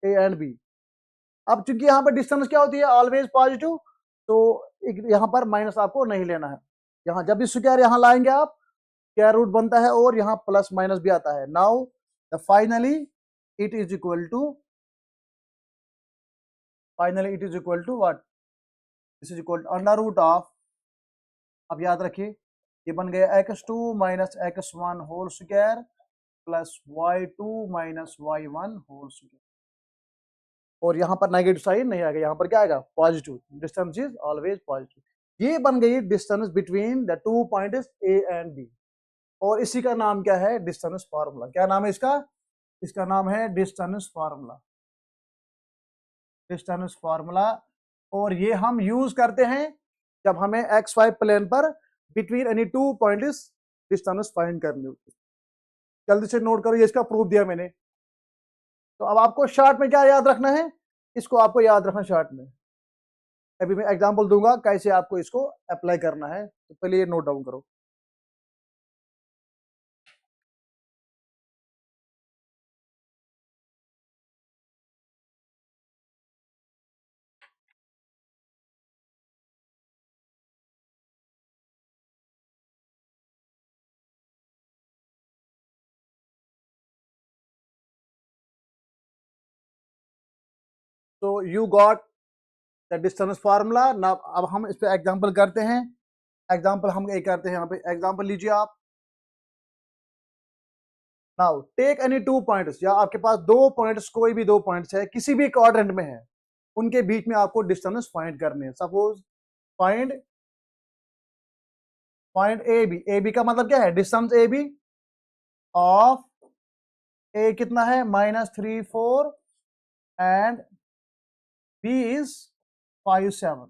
and B. अब चूंकि यहाँ पर डिस्टेंस क्या होती है, ऑलवेज पॉजिटिव, तो यहाँ पर माइनस आपको नहीं लेना है, यहाँ जब भी स्क्वायर यहाँ लाएंगे आप, स्क्वायर रूट बनता है और यहाँ प्लस माइनस भी आता है। Now finally it is equal to, finally it is equal to what, this is equal to under root of, अब याद रखिए ये बन गया x2 minus x1 whole square plus y2 minus y1 whole square, और यहाँ पर नेगेटिव साइन नहीं आएगा, यहाँ पर क्या आएगा positive, distance is always positive. ये बन गई distance between the two points A and B, और इसी का नाम क्या है, डिस्टेंस फार्मूला। क्या नाम है इसका, इसका नाम है डिस्टेंस फार्मूला। डिस्टेंस फार्मूला, और ये हम यूज करते हैं जब हमें एक्स वाई प्लेन पर between any two points distance find करनी होती है। जल्दी से नोट करो, ये इसका प्रूफ दिया मैंने। तो अब आपको शॉर्ट में क्या याद रखना है, इसको आपको याद रखना शॉर्ट में। अभी मैं एग्जांपल दूंगा कैसे आपको इसको अप्लाई करना है, तो पहले ये नोट डाउन करो। तो you got the distance formula. ना अब हम इस पे एग्जांपल करते हैं। एग्जांपल हम एक करते हैं, यहाँ पे एग्जांपल लीजिए आप। Now take any two points, या आपके पास दो पॉइंट्स, कोई भी दो पॉइंट्स है, किसी भी क्वाड्रेंट में है, उनके बीच में आपको डिस्टेंस फाइंड करने हैं। Suppose find find A B का मतलब क्या है, distance A B of A कितना है -3 4 एंड बी इज 5 7।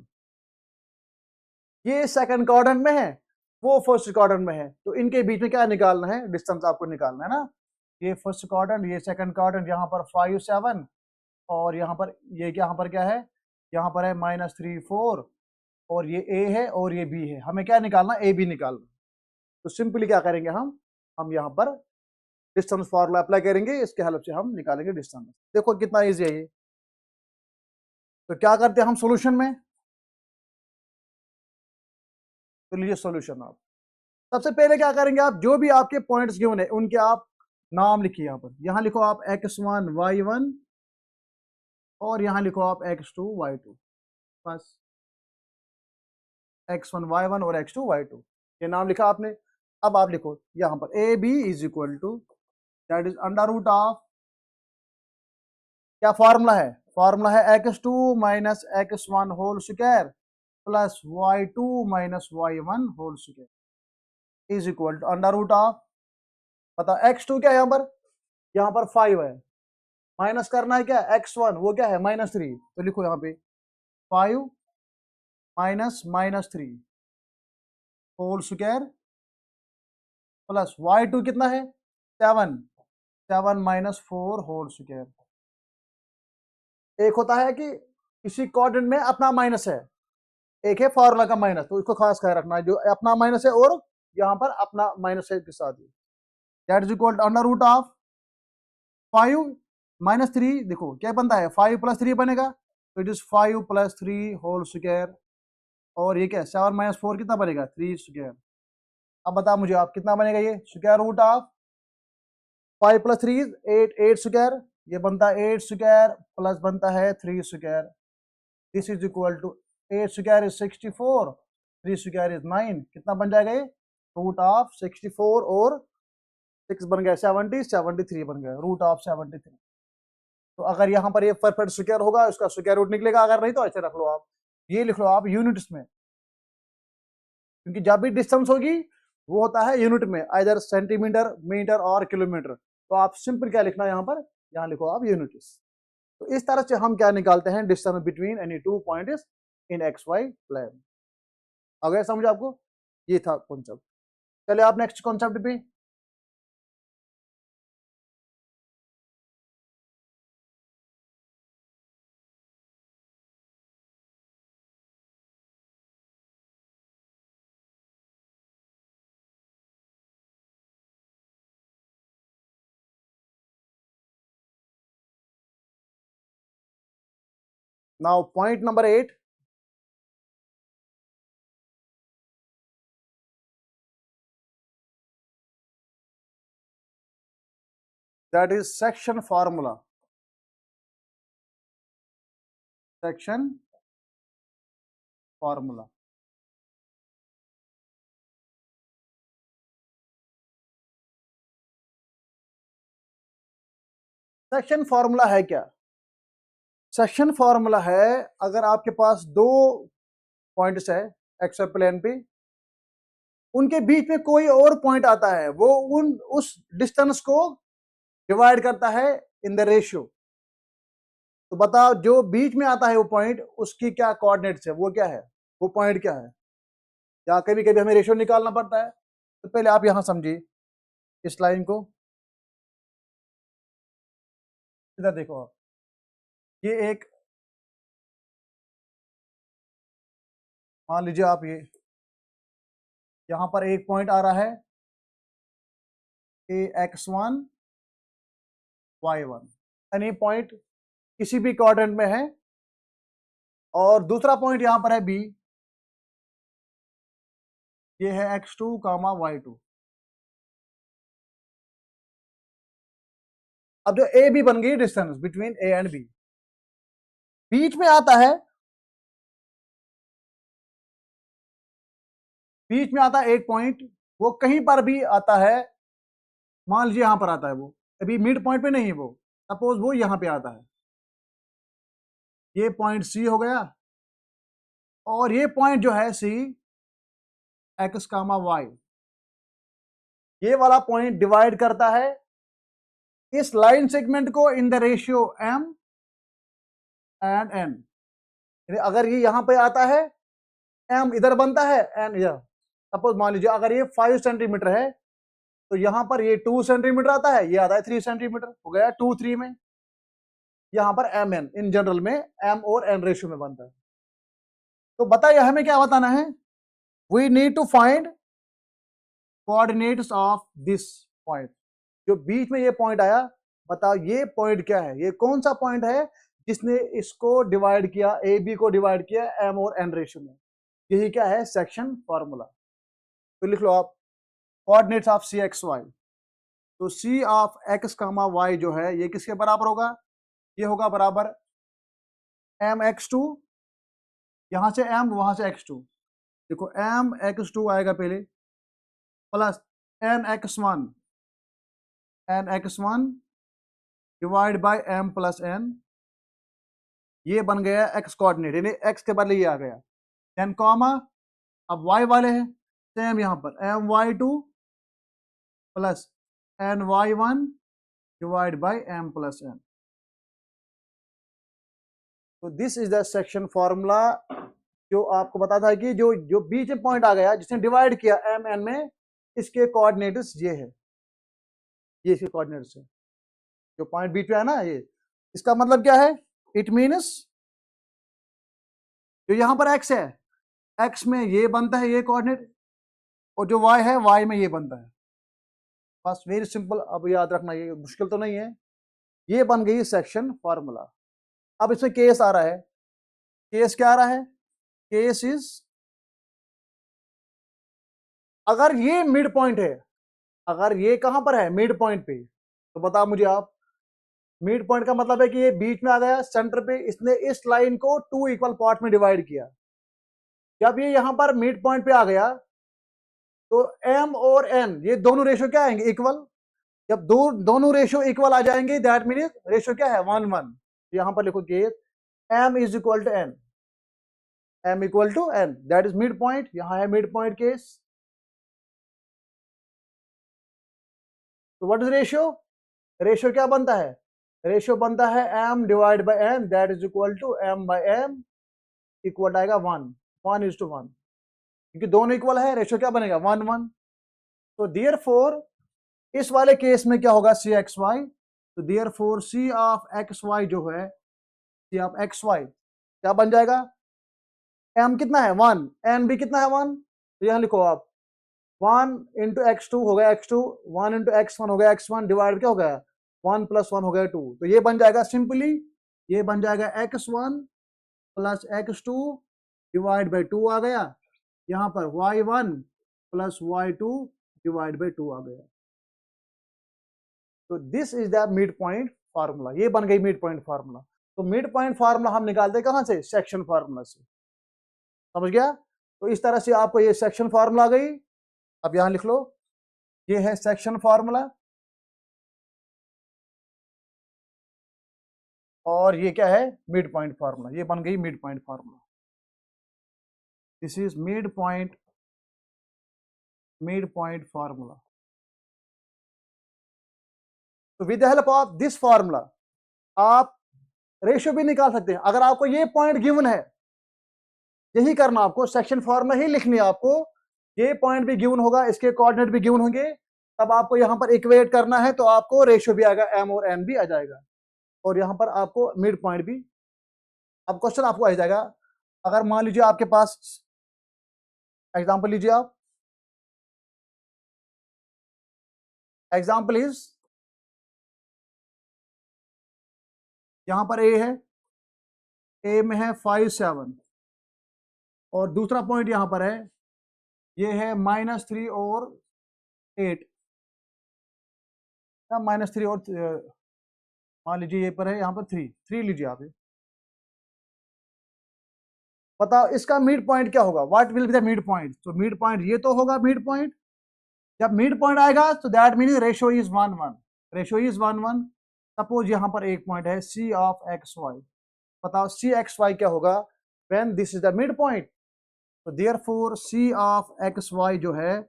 ये सेकंड क्वाड्रेंट में है, वो फर्स्ट क्वाड्रेंट में है, तो इनके बीच में क्या निकालना है, डिस्टेंस आपको निकालना है ना। ये फर्स्ट क्वाड्रेंट, ये सेकंड क्वाड्रेंट, यहाँ पर 5 7, और यहाँ पर ये यहाँ पर क्या है, यहाँ पर है -3 4, और ये ए है और ये बी है। हमें क्या निकालना, ए बी निकालना। तो सिंपली क्या करेंगे, हम यहाँ पर डिस्टेंस फार्मूला अप्लाई करेंगे, इसके हेल्प से हम निकालेंगे डिस्टेंस। देखो कितना ईजी है ये। तो क्या करते हैं हम सोल्यूशन में, तो लीजिए सोल्यूशन। आप सबसे पहले क्या करेंगे, आप जो भी आपके पॉइंट्स गिवन है उनके आप नाम लिखिए। यहाँ पर यहाँ लिखो आप x1 y1, और यहाँ लिखो आप x2 y2। बस x1 y1 और x2 y2, ये नाम लिखा आपने। अब आप लिखो यहाँ पर A B is equal to, that is under root of, क्या फॉर्मूला है, फॉर्मूला है x2 minus x1 whole square plus y2 minus y1 whole square is equal to under root of, बताओ x2 क्या है, यहाँ पर 5 है, माइनस करना है क्या x1, वो क्या है -3, तो लिखो यहाँ पे 5 -3 होल स्क्वायर प्लस y2 कितना है 7 -4 होल स्क्वायर। एक होता है कि किसी कोऑर्डिनेट में अपना माइनस है, एक है फॉर्मूला का माइनस, तो इसको खास ख्याल रखना है, जो अपना माइनस है और यहाँ पर अपना माइनस है के साथ, that is equal to under root of 5 -3, देखो क्या बनता है 5 + 3 बनेगा, तो इट इज 5 + 3 होल स्क्वायर, और ये क्या 7 - 4 कितना बनेगा 3 स्क्वायर। अब बताओ मुझे आप कितना बनेगा, ये square root of 5 + 3 is 8 square, ये बनता है 8 स्क्वायर प्लस बनता है 3 square, this is equal to 8 square is 64, 3 square is 9, कितना बन जाएगा ये रूट ऑफ 64 और 6 बन गया 70, 73 बन गया रूट ऑफ 73। तो अगर यहाँ पर ये परफेक्ट स्क्वायर होगा, उसका स्क्वायर रूट निकलेगा, अगर नहीं तो ऐसे रख लो आप, ये लिख लो आप यूनिट्स में, क्योंकि जब भी डिस्टेंस होगी वो होता है यूनिट में, आइदर सेंटीमीटर, मीटर और किलोमीटर। तो आप सिंपल क्या लिखना है यहाँ पर, यहाँ लिखो आप यूनिट्स। तो इस तरह से हम क्या निकालते हैं, distance between any two points in x Y plane. अगर समझ आपको, ये था कॉन्सेप्ट। चलिए आप नेक्स्ट कॉन्सेप्ट पे। Now point number 8, that is section formula, section formula। Section formula है क्या, सेक्शन फॉर्मूला है अगर आपके पास दो पॉइंट्स है एक्स प्लेन पे, उनके बीच में कोई और पॉइंट आता है, वो उस डिस्टेंस को डिवाइड करता है इन द रेशियो। तो बताओ जो बीच में आता है वो पॉइंट, उसकी क्या कोऑर्डिनेट्स है, वो क्या है, वो पॉइंट क्या है। या कभी कभी हमें रेशियो निकालना पड़ता है। तो पहले आप यहां समझिए इस लाइन को, इधर देखो आप, ये एक, मान लीजिए आप ये यहां पर एक पॉइंट आ रहा है AX1 Y1, यानी पॉइंट किसी भी क्वाड्रेंट में है, और दूसरा पॉइंट यहां पर है B, ये है X2 कामा Y2। अब जो ए बी बन गई distance between A and B, बीच में आता है, बीच में आता है एक पॉइंट, वो कहीं पर भी आता है, मान लीजिए यहां पर आता है, वो अभी मिड पॉइंट पे नहीं है, वो सपोज वो यहां पे आता है, ये पॉइंट सी हो गया, और ये पॉइंट जो है सी एक्स कामा वाई, ये वाला पॉइंट डिवाइड करता है इस लाइन सेगमेंट को in the ratio m and n. अगर ये यहां पे आता है, एम इधर बनता है, एन इधर, सपोज मान लीजिए अगर ये 5 सेंटीमीटर है, तो यहां पर ये 2 सेंटीमीटर आता है, ये आता है 3 सेंटीमीटर, हो गया 2 3 में। यहां पर एम एन इन जनरल में एम और एन रेशियो में बनता है। तो बताइए हमें क्या बताना है, we need to find coordinates of this point. जो बीच में ये पॉइंट आया, बताओ ये पॉइंट क्या है, ये कौन सा पॉइंट है जिसने इसको डिवाइड किया, ए बी को डिवाइड किया एम और एन रेशियो में। यही क्या है, सेक्शन फॉर्मूला। तो लिख लो आप coordinates of C x y. तो C of x comma y जो है ये किसके बराबर होगा, ये होगा बराबर एम एक्स टू, यहां से एम वहां से एक्स टू, देखो एम एक्स टू आएगा पहले, plus n x one divide by m plus n, ये बन गया एक्स कोऑर्डिनेट, यानी एक्स के बदले ये आ गया, देन कॉमा, अब वाई वाले हैं सेम यहां पर m y two plus n y one divide by m plus n. तो this is the section formula, जो आपको बताता है कि जो जो बीच में पॉइंट आ गया जिसने डिवाइड किया एम एन में, इसके कोऑर्डिनेट्स ये है, ये इसके कोऑर्डिनेट्स है, जो पॉइंट बीच में है ना ये, इसका मतलब क्या है, इट मीन्स जो यहां पर एक्स है, एक्स में ये बनता है ये कोऑर्डिनेट, और जो वाई है वाई में ये बनता है, बस वेरी सिंपल। अब याद रखना, ये मुश्किल तो नहीं है, ये बन गई सेक्शन फॉर्मूला। अब इसमें केस आ रहा है, केस क्या आ रहा है, केस इज अगर ये मिड पॉइंट है, अगर ये कहां पर है, मिड पॉइंट पे, तो बताओ मुझे आप, मिड पॉइंट का मतलब है कि ये बीच में आ गया सेंटर पे, इसने इस लाइन को 2 इक्वल पार्ट में डिवाइड किया। जब ये यहां पर मिड पॉइंट पे आ गया, तो एम और एन ये दोनों रेशियो क्या आएंगे, इक्वल। जब दोनों रेशियो इक्वल आ जाएंगे, दैट मीन रेशियो क्या है, 1 1। यहां पर लिखो case m is equal to n, m equal to n, that is mid point, यहां है मिड पॉइंट केस। तो व्हाट इज रेशियो, रेशियो क्या बनता है, रेशियो बनता है m divide by n, that is equal to m by m, equal आएगा 1, 1:1, क्योंकि दोनों इक्वल है, रेशियो क्या बनेगा 1 1। तो देयर फोर इस वाले केस में क्या होगा, सी एक्स वाई, तो therefore C of x y जो है, सी ऑफ एक्स वाई क्या बन जाएगा, एम कितना है 1, एन भी कितना है 1, तो यहां लिखो आप 1 इंटू एक्स टू हो गया x two, 1 into x one हो गया एक्स वन, डिवाइड क्या हो गया 1 प्लस 1 हो गया 2। तो ये बन जाएगा सिंपली, ये बन जाएगा x one plus x two divide by 2 आ गया, यहां पर y one plus y two divide by 2 आ गया। तो this is the mid point formula, ये बन गई मिड पॉइंट फार्मूला। तो मिड पॉइंट फार्मूला हम निकालते कहां से, सेक्शन फार्मूला से, समझ गया। तो इस तरह से आपको ये सेक्शन फार्मूला आ गई। अब यहां लिख लो, ये है सेक्शन फार्मूला, और ये क्या है, मिड पॉइंट फार्मूला, ये बन गई mid point formula. This is mid point formula. तो with the help of this formula आप रेशियो भी निकाल सकते हैं। अगर आपको ये पॉइंट गिवन है, यही करना आपको, सेक्शन फॉर्म में ही लिखनी है आपको, ये पॉइंट भी गिवन होगा, इसके कोऑर्डिनेट भी गिवन होंगे, तब आपको यहाँ पर इक्वेट करना है, तो आपको रेशियो भी आएगा, एम और एन भी आ जाएगा, और यहाँ पर आपको मिड पॉइंट भी। अब क्वेश्चन आपको आ जाएगा, अगर मान लीजिए आपके पास एग्जाम्पल लीजिए आप, एग्जाम्पल इज, यहां पर ए है, ए में है 5 7, और दूसरा पॉइंट यहां पर है, ये है -3 और 8, या -3 और मान लीजिए ये पर है, यहाँ पर 3 लीजिए आप। ये बताओ इसका मिड पॉइंट क्या होगा, what will be the mid point. तो मिड पॉइंट ये तो होगा मिड पॉइंट, जब मिड पॉइंट आएगा तो that mean ratio is 1 1, ratio is 1 1। Suppose यहाँ पर एक पॉइंट है सी ऑफ एक्स वाई, बताओ सी एक्स वाई क्या होगा when this is the mid point. तो therefore C of x y जो है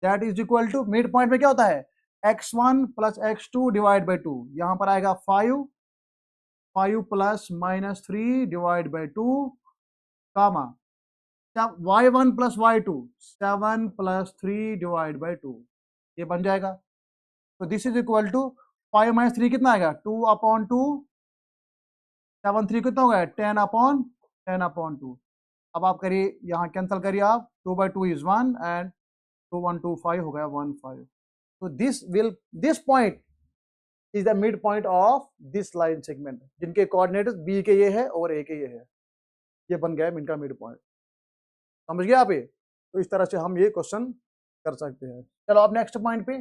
that is equal to, mid point में क्या होता है, x1 plus x2 divide by 2, यहाँ पर आएगा 5 plus -3 divide by 2, comma y1 plus y2 7 plus 3 divide by 2, ये बन जाएगा। तो this is equal to 5 minus 3 कितना आएगा, 2/2, 7 3 कितना होगा, 10/2। अब आप करिए, यहाँ कैंसिल करिए आप, 2/2 इज 1 एंड 2 1 2 5 हो गया 1 5। तो this point is the mid point of this line segment, जिनके कोऑर्डिनेट्स बी के ये है और ए के ये है, ये बन गया इनका मिड पॉइंट। समझ गए आप ये। तो इस तरह से हम ये क्वेश्चन कर सकते हैं। चलो आप नेक्स्ट पॉइंट पे,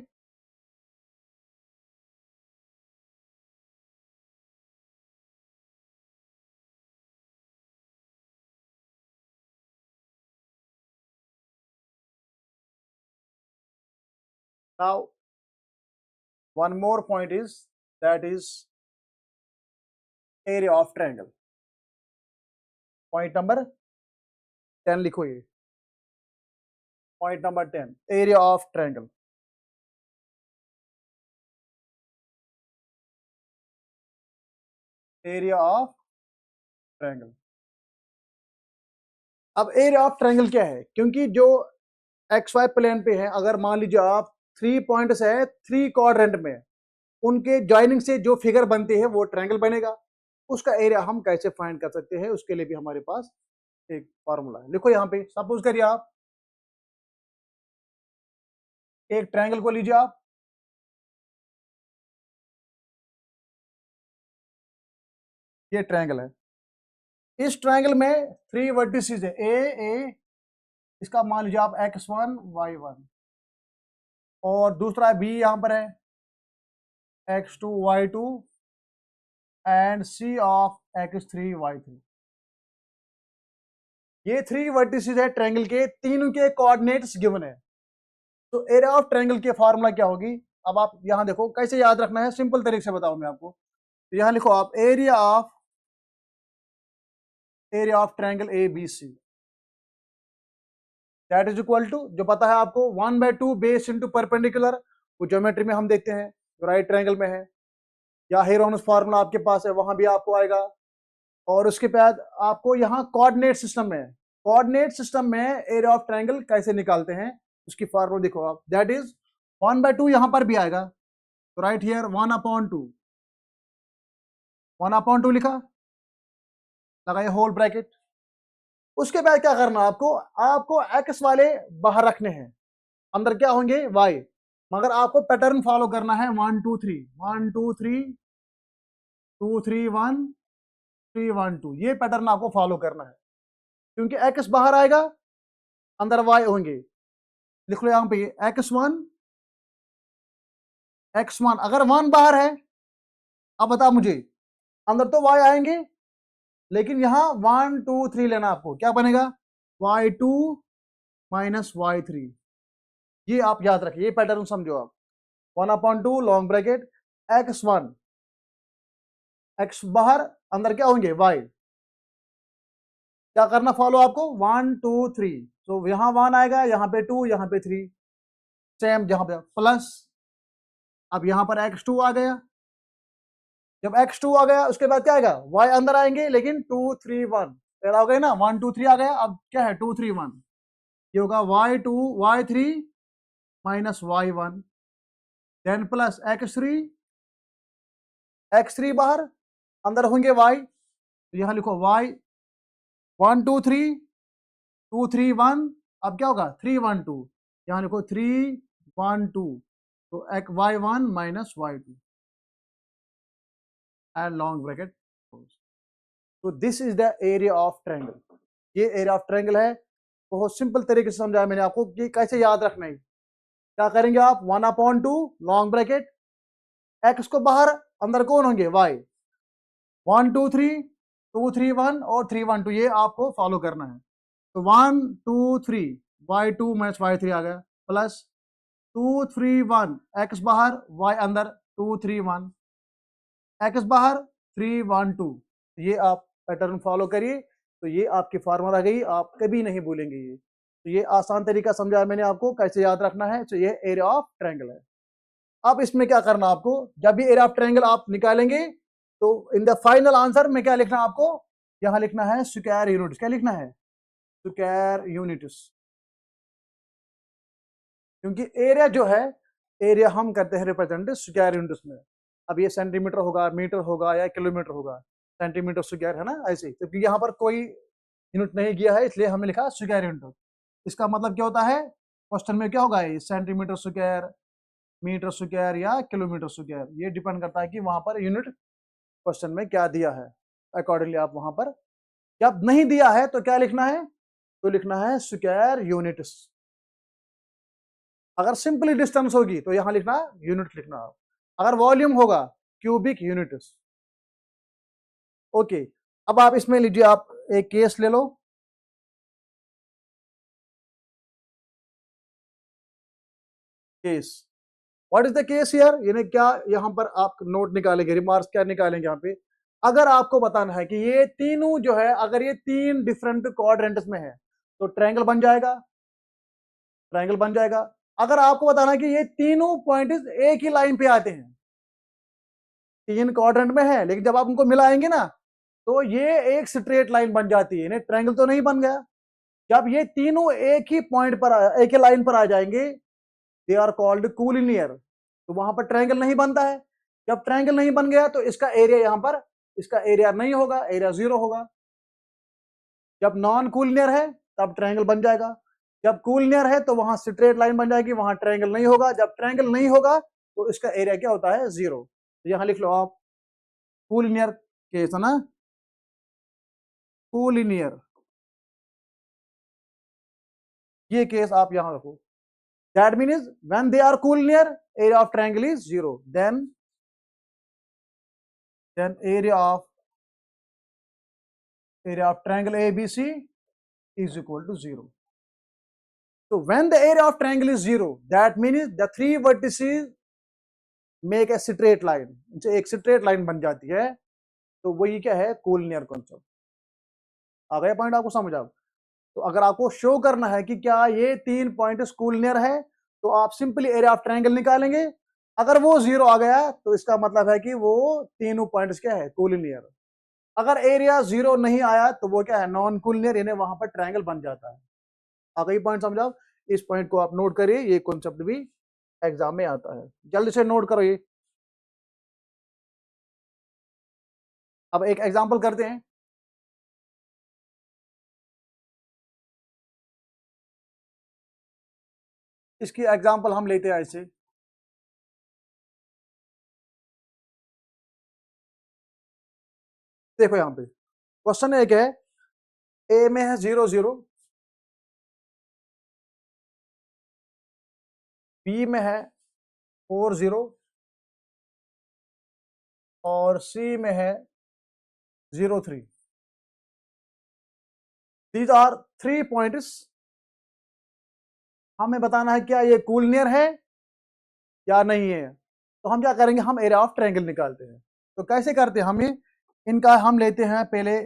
now one more point is, that is area of triangle, point number 10 लिखो, ये point number 10, area of triangle। area of triangle, अब एरिया ऑफ ट्रायंगल क्या है, क्योंकि जो एक्स वाई प्लेन पे है, अगर मान लीजिए आप 3 पॉइंट्स है 3 क्वाड्रेंट में, उनके ज्वाइनिंग से जो फिगर बनते हैं वो ट्रायंगल बनेगा। उसका एरिया हम कैसे फाइंड कर सकते हैं, उसके लिए भी हमारे पास एक फॉर्मूला है। लिखो यहाँ पे, सपोज करिए आप एक ट्रायंगल को लीजिए आप, ये ट्रायंगल है, इस ट्रायंगल में 3 वर्टिसेस है, ए, इसका मान लीजिए आप x1 y1, और दूसरा है बी, यहाँ पर है x2 y2 and C of x3 y3। ये 3 वर्टिसेस है ट्रायंगल के, तीनों के कोऑर्डिनेट्स गिवन है। तो एरिया ऑफ ट्रायंगल की फॉर्मूला क्या होगी, अब आप यहां देखो कैसे याद रखना है, सिंपल तरीके से बताऊं मैं आपको। तो यहां लिखो आप area of triangle A B C, that is equal to, जो पता है आपको, 1/2 बेस इंटू परपेंडिकुलर, वो ज्योमेट्री में हम देखते हैं जो राइट ट्रायंगल में है, या हेरोनस फॉर्मूला आपके पास है वहां भी आपको आएगा। और उसके बाद आपको यहाँ कोऑर्डिनेट सिस्टम में, कोऑर्डिनेट सिस्टम में एरिया ऑफ ट्रायंगल कैसे निकालते हैं उसकी फॉर्मूला देखो आप, दैट इज 1/2, यहां पर भी आएगा, तो राइट हियर 1/2, 1/2 लिखा, लगाइए होल ब्रैकेट। उसके बाद क्या करना आपको एक्स वाले बाहर रखने हैं, अंदर क्या होंगे वाई, मगर आपको पैटर्न फॉलो करना है 1 2 3 1 2 3 2 3 1 3 1 2, ये पैटर्न आपको फॉलो करना है, क्योंकि एक्स बाहर आएगा अंदर वाई होंगे। लिख लो यहाँ पे x1 अगर 1 बाहर है, अब बता मुझे, अंदर तो y आएंगे, लेकिन यहां 1 2 3 लेना आपको, क्या बनेगा y2 माइनस y3, ये आप याद रखिए, ये पैटर्न समझो आप। 1/2 लॉन्ग ब्रैकेट, x1, x बाहर अंदर क्या होंगे y, क्या करना फॉलो आपको 1 2 3, तो यहां 1 आएगा, यहां पे 2, यहां पे 3, सेम जहां पे प्लस, अब यहां पर x2 आ गया, जब x2 आ गया उसके बाद क्या आएगा, y अंदर आएंगे, लेकिन 2 3 1 पहला हो गया ना, 1 2 3 आ गया, अब क्या है 2 3 1, ये होगा y2 y3 minus y1, then plus x3 बाहर, अंदर होंगे y, तो यहां लिखो y 1 2 3 2 3 1, अब क्या होगा 3 1 2, यहां लिखो 3 1 2, तो y1 minus y2 and long bracket, तो this is the area of triangle. ये एरिया ऑफ ट्रायंगल है, बहुत सिंपल तरीके से समझाया मैंने आपको कि कैसे याद रखना है। क्या करेंगे आप, 1/2 लॉन्ग ब्रैकेट, एक्स को बाहर, अंदर कौन होंगे y, 1 2 3 2 3 1 और 3 1 2, ये आपको फॉलो करना है। तो 1 2 3 y2 माइनस y3 आ गया, प्लस 2 3 1 x बाहर y अंदर 2 3 1, x बाहर 3 1 2, ये आप पैटर्न फॉलो करिए, तो ये आपकी फॉर्मूला आ गई, आप कभी नहीं भूलेंगे ये। तो ये आसान तरीका समझाया मैंने आपको कैसे याद रखना है। तो ये एरिया ऑफ ट्रायंगल है। अब इसमें क्या करना आपको, जब भी एरिया ऑफ ट्रायंगल आप निकालेंगे तो इन द फाइनल आंसर में क्या लिखना है आपको, यहां लिखना है स्क्वायर यूनिट्स। क्या लिखना है, स्क्वायर यूनिट्स, क्योंकि एरिया जो है, एरिया हम करते हैं रिप्रेजेंट स्क्वायर यूनिट्स में। अब ये सेंटीमीटर होगा, मीटर होगा या किलोमीटर होगा, सेंटीमीटर स्क्वायर है ना, ऐसे, क्योंकि यहाँ पर कोई यूनिट नहीं किया है इसलिए हमने लिखा स्क्वायर यूनिट। इसका मतलब क्या होता है, क्वेश्चन में क्या होगा, सेंटीमीटर स्क्वायर, मीटर स्क्वायर या किलोमीटर स्क्वायर, ये डिपेंड करता है कि वहां पर यूनिट क्वेश्चन में क्या दिया है, अकॉर्डिंगली आप वहां पर। जब नहीं दिया है तो क्या लिखना है, तो लिखना है स्क्वायर यूनिट्स। अगर सिंपली डिस्टेंस होगी तो यहां लिखना यूनिट लिखना, अगर वॉल्यूम होगा क्यूबिक यूनिट्स। ओके, अब आप इसमें लीजिए, आप एक केस ले लो, case, what is the case here, यानी क्या यहां पर आप नोट निकालेंगे, रिमार्क्स क्या निकालेंगे यहाँ पे। अगर आपको बताना है कि ये तीनों जो है, अगर ये तीन डिफरेंट क्वाड्रेंट्स में है तो ट्रायंगल बन जाएगा, ट्रायंगल बन जाएगा। अगर आपको बताना है कि ये तीनों पॉइंट एक ही लाइन पे आते हैं, तीन क्वाड्रेंट में है, लेकिन जब आप उनको मिलाएंगे ना तो ये एक स्ट्रेट लाइन बन जाती है, ट्रायंगल तो नहीं बन गया। जब ये तीनों एक ही पॉइंट पर, एक ही लाइन पर आ जाएंगे, दे आर कॉल्ड कूलिनियर, तो वहां पर ट्रायंगल नहीं बनता है। जब ट्रायंगल नहीं बन गया तो इसका एरिया यहां पर, इसका एरिया नहीं होगा, एरिया 0 होगा। जब नॉन कूलिनियर है तब ट्रायंगल बन जाएगा, जब कूलिनियर है तो वहां स्ट्रेट लाइन बन जाएगी, वहां ट्रायंगल नहीं होगा। जब ट्रायंगल नहीं होगा तो इसका एरिया क्या होता है, 0। तो यहां लिख लो आप, कूलिनियर केस है ना, कूलिनियर, ये केस आप यहां रखो। That means when they are collinear, area of triangle is 0. Then area of triangle ABC is equal to 0. So when the area of triangle is 0, that means the three vertices make a straight line. इनसे एक straight line बन जाती है, तो वही क्या है, collinear concept। आ गया पॉइंट आपको समझ आ। तो अगर आपको शो करना है कि क्या ये तीन पॉइंट कूलिनियर है, तो आप सिंपली एरिया ऑफ ट्रायंगल निकालेंगे। अगर वो 0 आ गया तो इसका मतलब है कि वो तीनों पॉइंट्स क्या है, कूलिनियर। अगर एरिया 0 नहीं आया तो वो क्या है, नॉन कूलिनियर, यानी वहां पर ट्रायंगल बन जाता है। आ गई पॉइंट समझाओ, इस पॉइंट को आप नोट करिए, ये कॉन्सेप्ट भी एग्जाम में आता है, जल्दी से नोट करो ये। अब एक एग्जाम्पल करते हैं, इसकी एग्जाम्पल हम लेते हैं ऐसे, देखो यहां पे क्वेश्चन एक है, ए में है 0 0, बी में है 4 0 और सी में है 0 3। दीज आर थ्री पॉइंट्स, हमें बताना है क्या ये कूलिनियर है या नहीं है। तो हम क्या करेंगे, हम एरिया ऑफ ट्रायंगल निकालते हैं। तो कैसे करते हैं, हमें इनका हम लेते हैं पहले,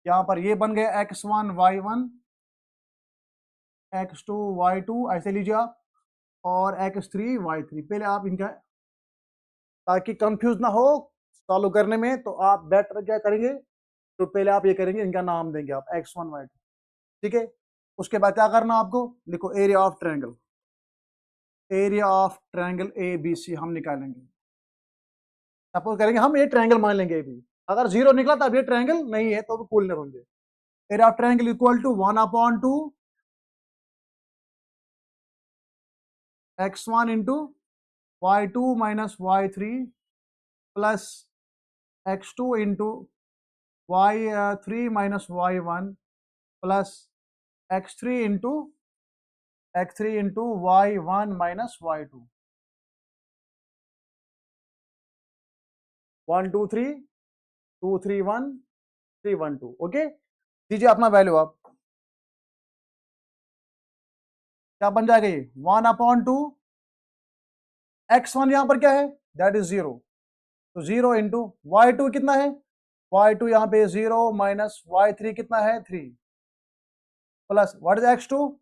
यहां पर ये बन गया x1 y1 x2 y2, ऐसे लीजिए आप, और x3 y3, पहले आप इनका, ताकि कंफ्यूज ना हो, सॉल्व करने में, तो आप बेटर क्या करेंगे, तो पहले आप ये करेंगे, इनका नाम देंगे आप x1 y2, ठीक है। उसके बाद क्या करना आपको, लिखो area of triangle, area of triangle A B C हम निकालेंगे। सपोज करेंगे हम ये ट्रायंगल मान लेंगे ए बी, अगर जीरो निकला तो अब ये ट्रायंगल नहीं है, तो वो कूलिनियर होंगे। Area of triangle equal to 1/2 x1 into y2 minus y3 plus x2 into y3 minus y1 plus x3 into y1 minus y2। 1 2 3 2 3 1 3 1 2। Okay, दीजिए अपना वैल्यू आप, क्या बन जाएगा ये 1/2 x1 यहां पर क्या है, दैट इज 0, तो 0 इंटू y2 कितना है, y2 यहाँ पे 0 माइनस y3 कितना है 3 plus what is x2,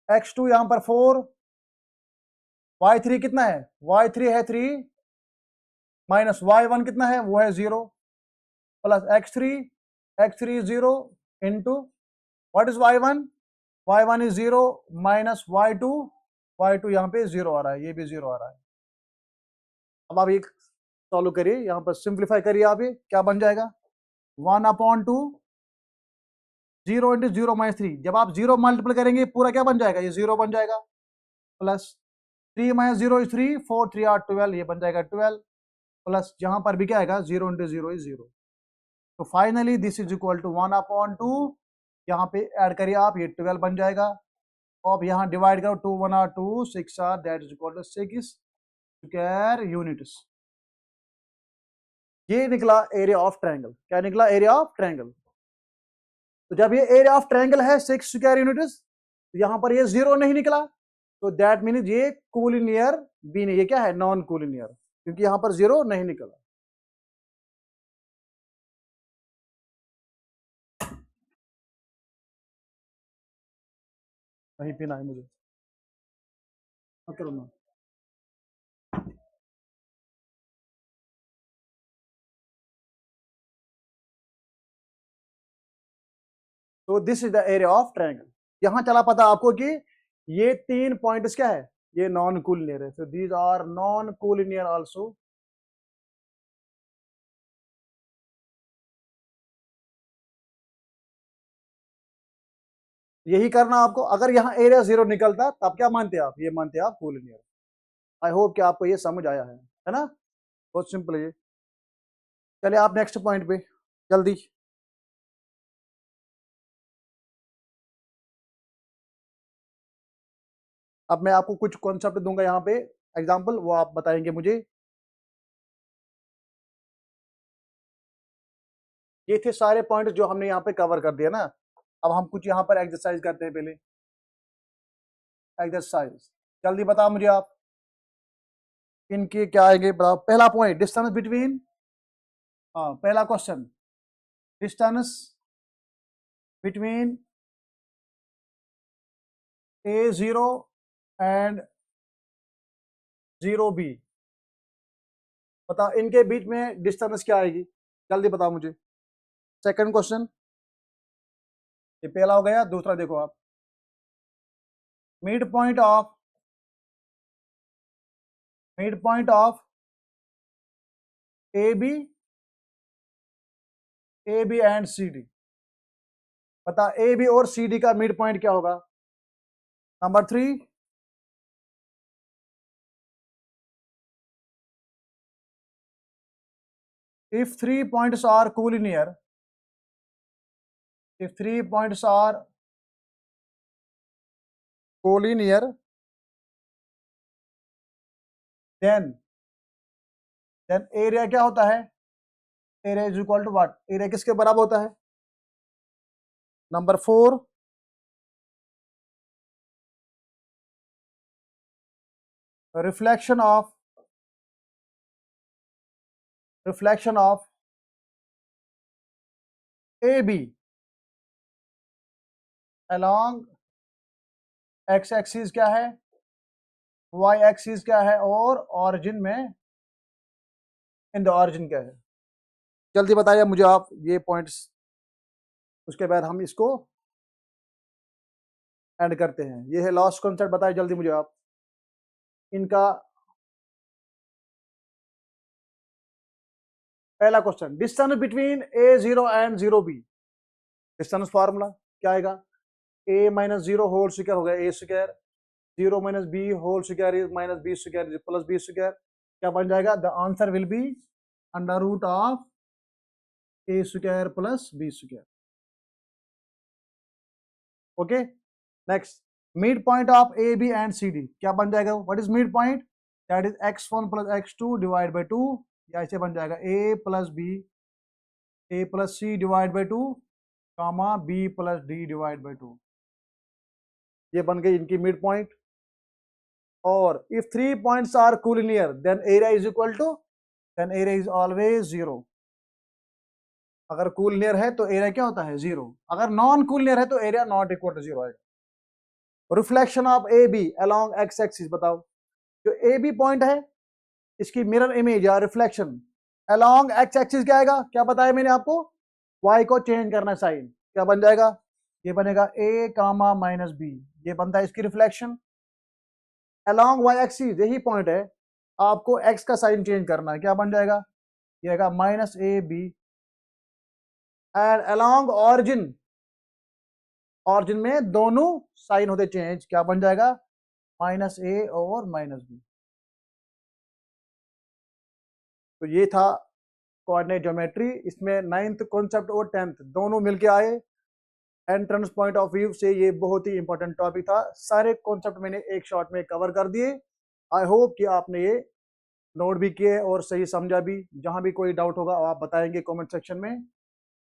x2 यहाँ पर 4, y3 कितना है, y3 है 3 माइनस y1 कितना है, वो है 0 plus x3 0 into what is y1, y1 is 0 minus y2 यहाँ पे 0 आ रहा है, ये भी 0 आ रहा है। अब आप एक सॉल्व करिए, यहाँ पर सिंप्लीफाई करिए आप, ये क्या बन जाएगा 1/2 0 इंटू 0 माइनस 3, जब आप 0 मल्टीपल करेंगे पूरा क्या बन जाएगा, ये 0 बन जाएगा, प्लस 3 माइनस 0 इज 3 4 3 8 12, ये बन जाएगा 12 प्लस यहाँ पर भी क्या आएगा 0 इंटू 0 इज 0। तो finally this is equal to 1/2, यहाँ पे ऐड करिए आप, ये 12 बन जाएगा। अब यहाँ डिवाइड करो 2 1 2 6 that is equal to 6 square units. ये निकला एरिया ऑफ ट्रायंगल, क्या निकला एरिया ऑफ ट्रायंगल। तो जब ये एरिया ऑफ ट्रायंगल है 6 स्क्वायर यूनिट्स, तो यहाँ पर ये 0 नहीं निकला, तो दैट मीन ये कूलिनियर भी नहीं, ये क्या है नॉन कूलिनियर, क्योंकि यहाँ पर 0 नहीं निकला। नहीं पीना है मुझे, करो ना। तो this is the area of triangle. यहां चला पता आपको कि ये 3 पॉइंट्स क्या है, ये नॉन कूलिनियर है, so these are non collinear also. यही करना आपको, अगर यहाँ एरिया 0 निकलता तब क्या मानते आप, ये मानते आप कूलिनियर। आई होप कि आपको ये समझ आया है ना, बहुत सिंपल है ये। चलिए आप नेक्स्ट पॉइंट पे जल्दी। अब मैं आपको कुछ कॉन्सेप्ट दूंगा यहाँ पे एग्जांपल, वो आप बताएंगे मुझे। ये थे सारे पॉइंट जो हमने यहाँ पे कवर कर दिया ना। अब हम कुछ यहाँ पर एक्सरसाइज करते हैं, पहले एक्सरसाइज जल्दी बताओ मुझे आप, इनके क्या आएंगे बताओ। पहला पॉइंट डिस्टेंस बिटवीन, हाँ पहला question, distance between A0 and 0B, बताओ इनके बीच में डिस्टेंस क्या आएगी, जल्दी बताओ मुझे। सेकंड क्वेश्चन, ये पहला हो गया। दूसरा देखो आप, mid point of A B and C D, पता ए बी और सी डी का मिड पॉइंट क्या होगा। Number 3, if 3 points are collinear, if 3 points are collinear, then area क्या होता है, area is equal to what, area किसके बराबर होता है। Number 4, reflection of AB along x axis क्या है, y एक्सिस क्या है, और ऑरिजिन में इन द ऑरिजिन क्या है। जल्दी बताइए मुझे आप ये पॉइंट्स, उसके बाद हम इसको ऐड करते हैं। ये है लास्ट कॉन्सेप्ट, बताइए जल्दी मुझे आप इनका। पहला question, distance between A0 and 0B। Distance formula क्या आएगा, a minus zero whole square हो गया A square, 0 minus B whole square is minus B square plus B square. क्या बन जाएगा, the answer will be under root of A square plus B square. Okay, next, mid point of A B and C D क्या बन जाएगा, what is mid point, that is x1 plus x2 divide by 2, या ऐसे बन जाएगा a plus B, a plus C divide by 2 comma b plus D divide by 2। ये बन गई इनकी मिड पॉइंट। और if 3 points are collinear then area is equal to, then area is always 0। अगर कोलिनियर है तो एरिया क्या होता है 0, अगर नॉन कोलिनियर है तो एरिया नॉट इक्वल टू 0 आएगा। Reflection of A B along x axis, बताओ जो ए बी पॉइंट है इसकी मिरर इमेज या रिफ्लेक्शन अलोंग एक्स एक्सिस क्या आएगा, क्या बताया मैंने आपको, वाई को चेंज करना साइन, क्या बन जाएगा, ये बनेगा ए कामा माइनस बी, ये बनता है इसकी रिफ्लेक्शन अलोंग वाई एक्सिस, यही पॉइंट है, आपको एक्स का साइन चेंज करना है, क्या बन जाएगा, ये आएगा minus A B. And along origin, origin में दोनों साइन होते चेंज, क्या बन जाएगा, माइनस ए और माइनस बी। तो ये था कोऑर्डिनेट ज्योमेट्री, इसमें 9th कॉन्सेप्ट और 10th दोनों मिलके आए। एंट्रेंस पॉइंट ऑफ व्यू से ये बहुत ही इंपॉर्टेंट टॉपिक था, सारे कॉन्सेप्ट मैंने एक शॉट में कवर कर दिए। आई होप कि आपने ये नोट भी किए और सही समझा भी। जहां भी कोई डाउट होगा आप बताएंगे कमेंट सेक्शन में।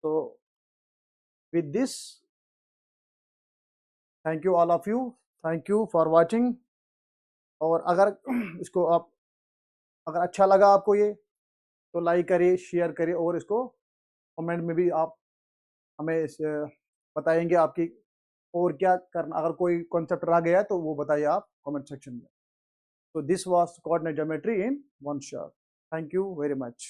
तो with this, thank you all of you, thank you for watching. और अगर इसको आप, अगर अच्छा लगा आपको ये, तो लाइक करिए, शेयर करिए, और इसको कमेंट में भी आप हमें बताएंगे आपकी और क्या करना, अगर कोई कॉन्सेप्ट रह गया तो वो बताइए आप कमेंट सेक्शन में। So this was coordinate geometry in one shot. Thank you very much.